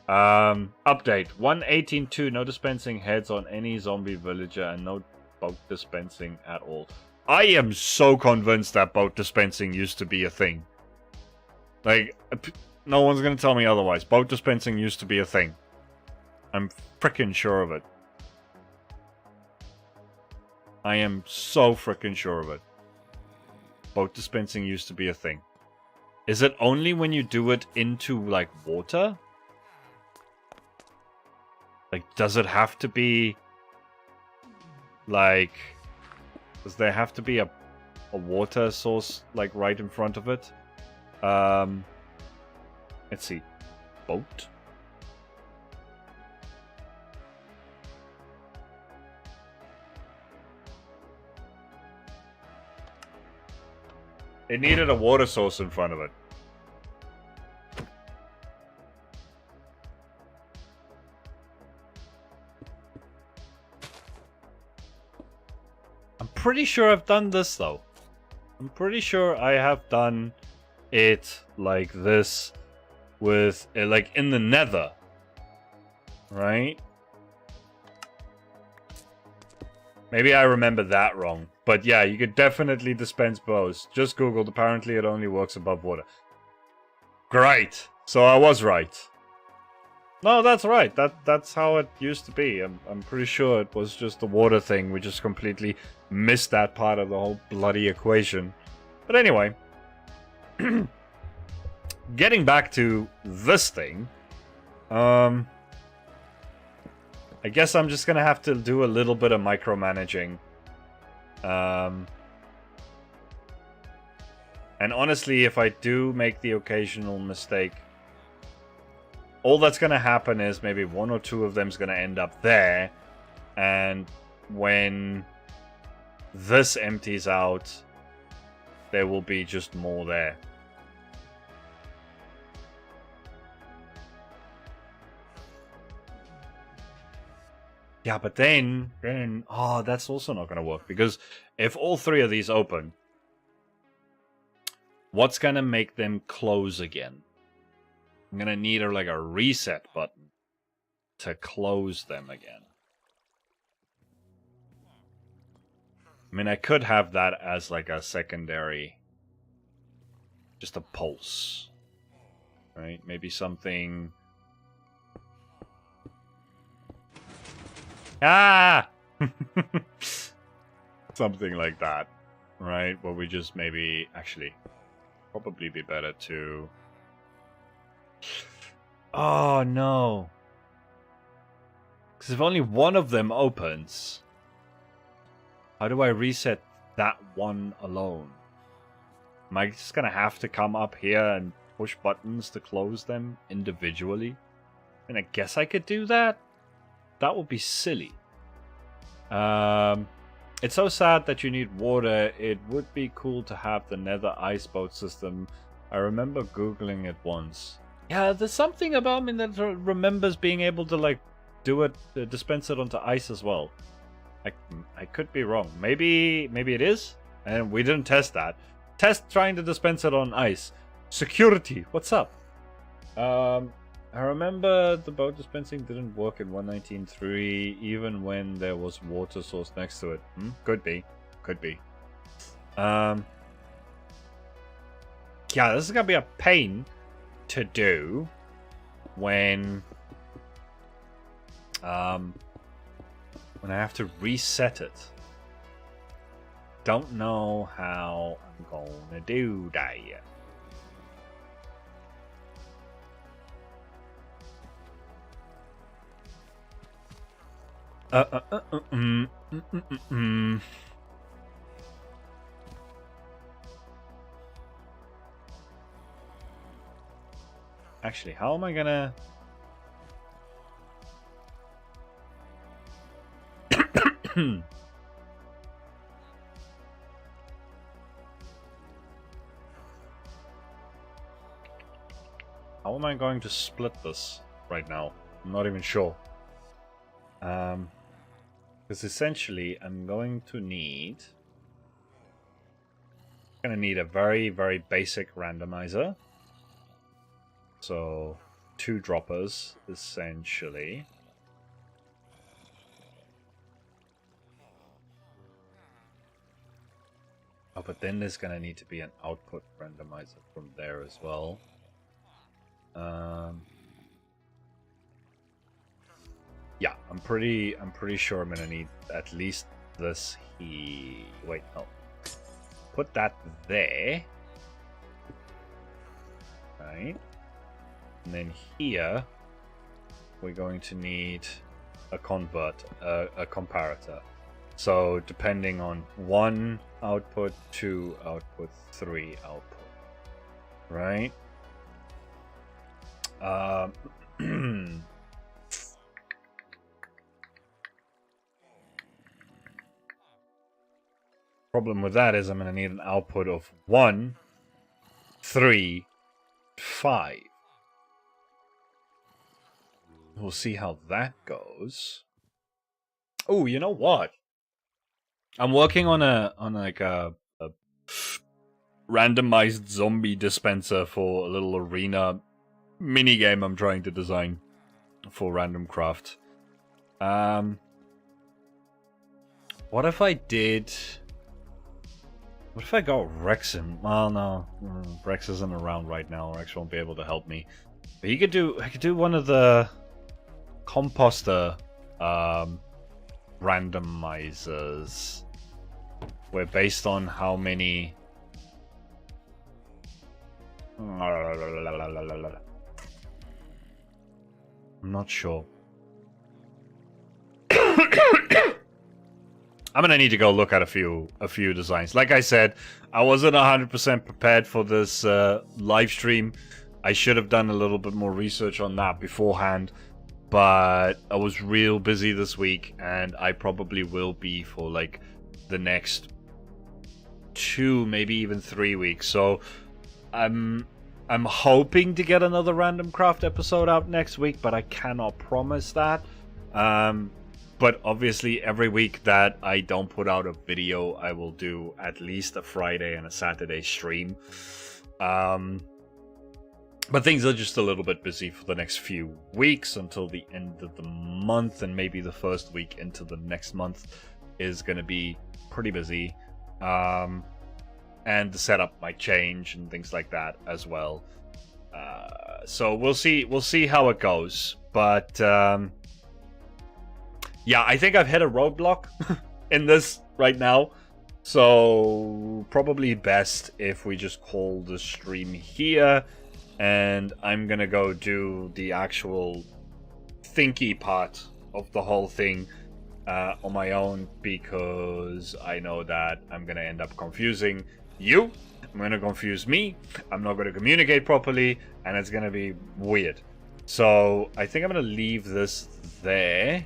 Update 1.18.2, no dispensing heads on any zombie villager and no boat dispensing at all. I am so convinced that boat dispensing used to be a thing. Like, no one's going to tell me otherwise. Boat dispensing used to be a thing. I'm freaking sure of it. I am so freaking sure of it. Boat dispensing used to be a thing. Is it only when you do it into, like, water? Like, does it have to be... Like... Does there have to be a water source, like, right in front of it? Let's see. Boat? It needed a water source in front of it. I'm pretty sure I've done this, though. I'm pretty sure I have done it like this with, like, in the nether. Right? Maybe I remember that wrong. But yeah, you could definitely dispense bows. Just Googled. Apparently it only works above water. Great. So I was right. No, that's right. That's how it used to be. I'm pretty sure it was just the water thing. We just completely missed that part of the whole bloody equation. But anyway. Getting back to this thing. I guess I'm just gonna have to do a little bit of micromanaging. And honestly, if I do make the occasional mistake, all that's gonna happen is maybe one or two of them's gonna end up there, and when this empties out, there will be just more there. Yeah, but then, oh, that's also not going to work. Because if all three of these open, what's going to make them close again? I'm going to need like a reset button to close them again. I mean, I could have that as like a secondary, just a pulse. Right? Maybe something... Ah! Something like that, right? Where we just maybe... Actually, probably be better to... Oh, no. Because if only one of them opens, how do I reset that one alone? Am I just going to have to come up here and push buttons to close them individually? And I guess I could do that. That would be silly. It's so sad that you need water. It would be cool to have the nether ice boat system. I remember Googling it once. Yeah, there's something about me that remembers being able to, like, do it, dispense it onto ice as well. I could be wrong. Maybe it is, and we didn't test that. Test trying to dispense it on ice. Security, what's up? I remember the boat dispensing didn't work in 119.3 even when there was water source next to it. Could be. Could be. Yeah, this is gonna be a pain to do when I have to reset it. Don't know how I'm gonna do that yet. Actually, how am I gonna... How am I going to split this right now? I'm not even sure. Because essentially, I'm going to need a very, very basic randomizer. So, 2 droppers, essentially. Oh, but then there's going to need to be an output randomizer from there as well. Yeah, I'm pretty sure I'm gonna need at least this here. Wait, no. Put that there. right? And then here, we're going to need a comparator. So depending on 1 output, 2 output, 3 output, right? Problem with that is I'm going to need an output of 1, 3, 5. We'll see how that goes. Oh, you know what? I'm working on a randomized zombie dispenser for a little arena mini game I'm trying to design for Randomcraft. What if I did? What if I got Rex in? Well, no, Rex isn't around right now. Rex won't be able to help me. But I could do one of the composter randomizers, where based on how many. I'm not sure. I'm gonna need to go look at a few designs. Like I said, I wasn't 100% prepared for this live stream. I should have done a little bit more research on that beforehand, but I was real busy this week, and I probably will be for like the next 2, maybe even 3 weeks. So I'm hoping to get another Randomcraft episode out next week, but I cannot promise that. But obviously every week that I don't put out a video, I will do at least a Friday and a Saturday stream. But things are just a little bit busy for the next few weeks until the end of the month, and maybe the first week into the next month is going to be pretty busy. And the setup might change and things like that as well. So we'll see how it goes. But yeah, I think I've hit a roadblock in this right now. So probably best if we just call the stream here. And I'm going to go do the actual thinky part of the whole thing on my own. Because I know that I'm going to end up confusing you. I'm going to confuse me. I'm not going to communicate properly. And it's going to be weird. So I think I'm going to leave this there.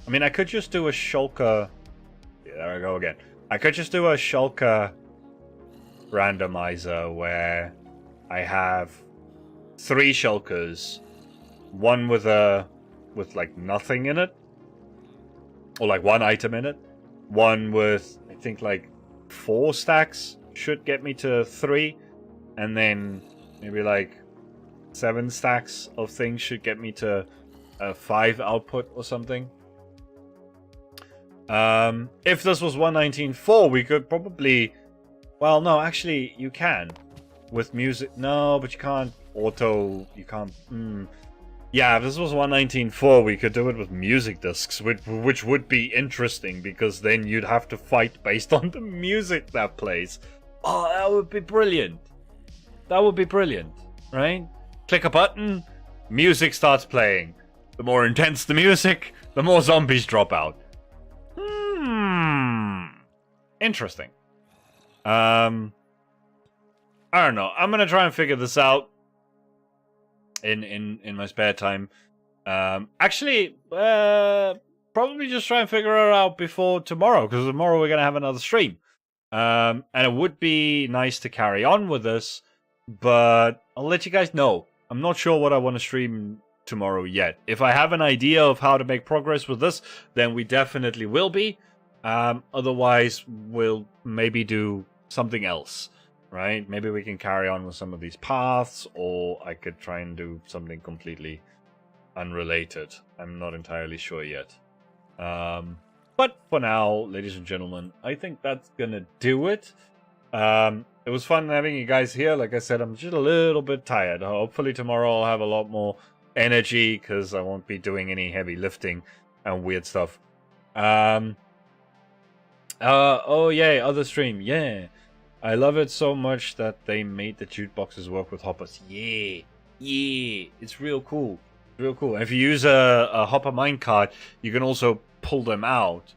I mean, I could just do a shulker. Yeah, there I go again. I could just do a shulker randomizer where I have 3 shulkers, one with like nothing in it, or like 1 item in it, one with I think like 4 stacks should get me to 3, and then maybe like 7 stacks of things should get me to 5 output or something. If this was 119.4, we could probably... Well, no, actually, you can. With music... No, but you can't auto... You can't... Yeah, if this was 119.4, we could do it with music discs, which would be interesting, because then you'd have to fight based on the music that plays. Oh, that would be brilliant. That would be brilliant, right? Click a button, music starts playing. The more intense the music, the more zombies drop out. Interesting. I don't know. I'm gonna try and figure this out in my spare time. Actually, probably just try and figure it out before tomorrow, because tomorrow we're gonna have another stream. And it would be nice to carry on with this, but I'll let you guys know. I'm not sure what I want to stream tomorrow yet. If I have an idea of how to make progress with this, then we definitely will be. Otherwise, we'll maybe do something else, right? Maybe we can carry on with some of these paths, or I could try and do something completely unrelated. I'm not entirely sure yet. But for now, ladies and gentlemen, I think that's gonna do it. It was fun having you guys here. Like I said, I'm just a little bit tired. Hopefully tomorrow I'll have a lot more energy, because I won't be doing any heavy lifting and weird stuff. Oh yay, other stream, yeah. I love it so much that they made the jukeboxes work with hoppers. Yeah, it's real cool. Real cool. And if you use a hopper minecart, you can also pull them out.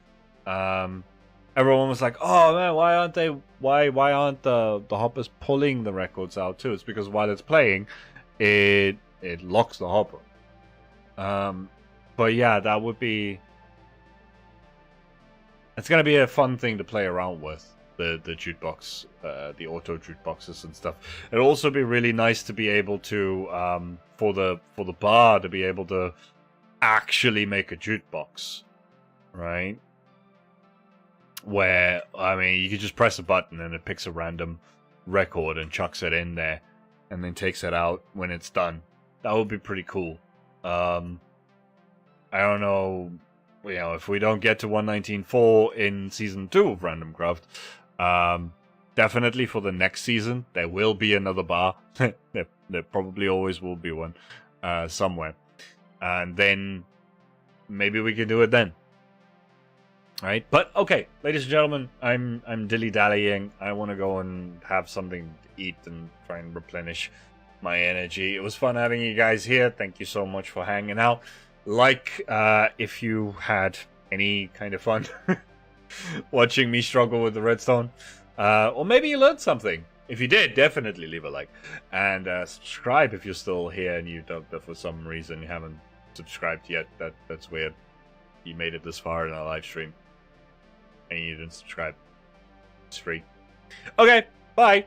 Everyone was like, "Oh man, why aren't they? Why aren't the hoppers pulling the records out too?" It's because while it's playing, it locks the hopper. But yeah, that would be. It's gonna be a fun thing to play around with. The jukebox, the auto jukeboxes and stuff. It'll also be really nice to be able to for the bar to be able to actually make a jukebox, right? Where I mean, you could just press a button and it picks a random record and chucks it in there, and then takes it out when it's done. That would be pretty cool. I don't know. You know, if we don't get to 119.4 in season 2 of Randomcraft, definitely for the next season, there will be another bar. there probably always will be one somewhere. And then maybe we can do it then. Right? But okay, ladies and gentlemen, I'm dilly-dallying. I want to go and have something to eat and try and replenish my energy. It was fun having you guys here. Thank you so much for hanging out. Like, if you had any kind of fun watching me struggle with the redstone. Or maybe you learned something. If you did, definitely leave a like. And subscribe if you're still here and you don't, for some reason you haven't subscribed yet. That's weird. You made it this far in a live stream and you didn't subscribe. It's free. Okay, bye.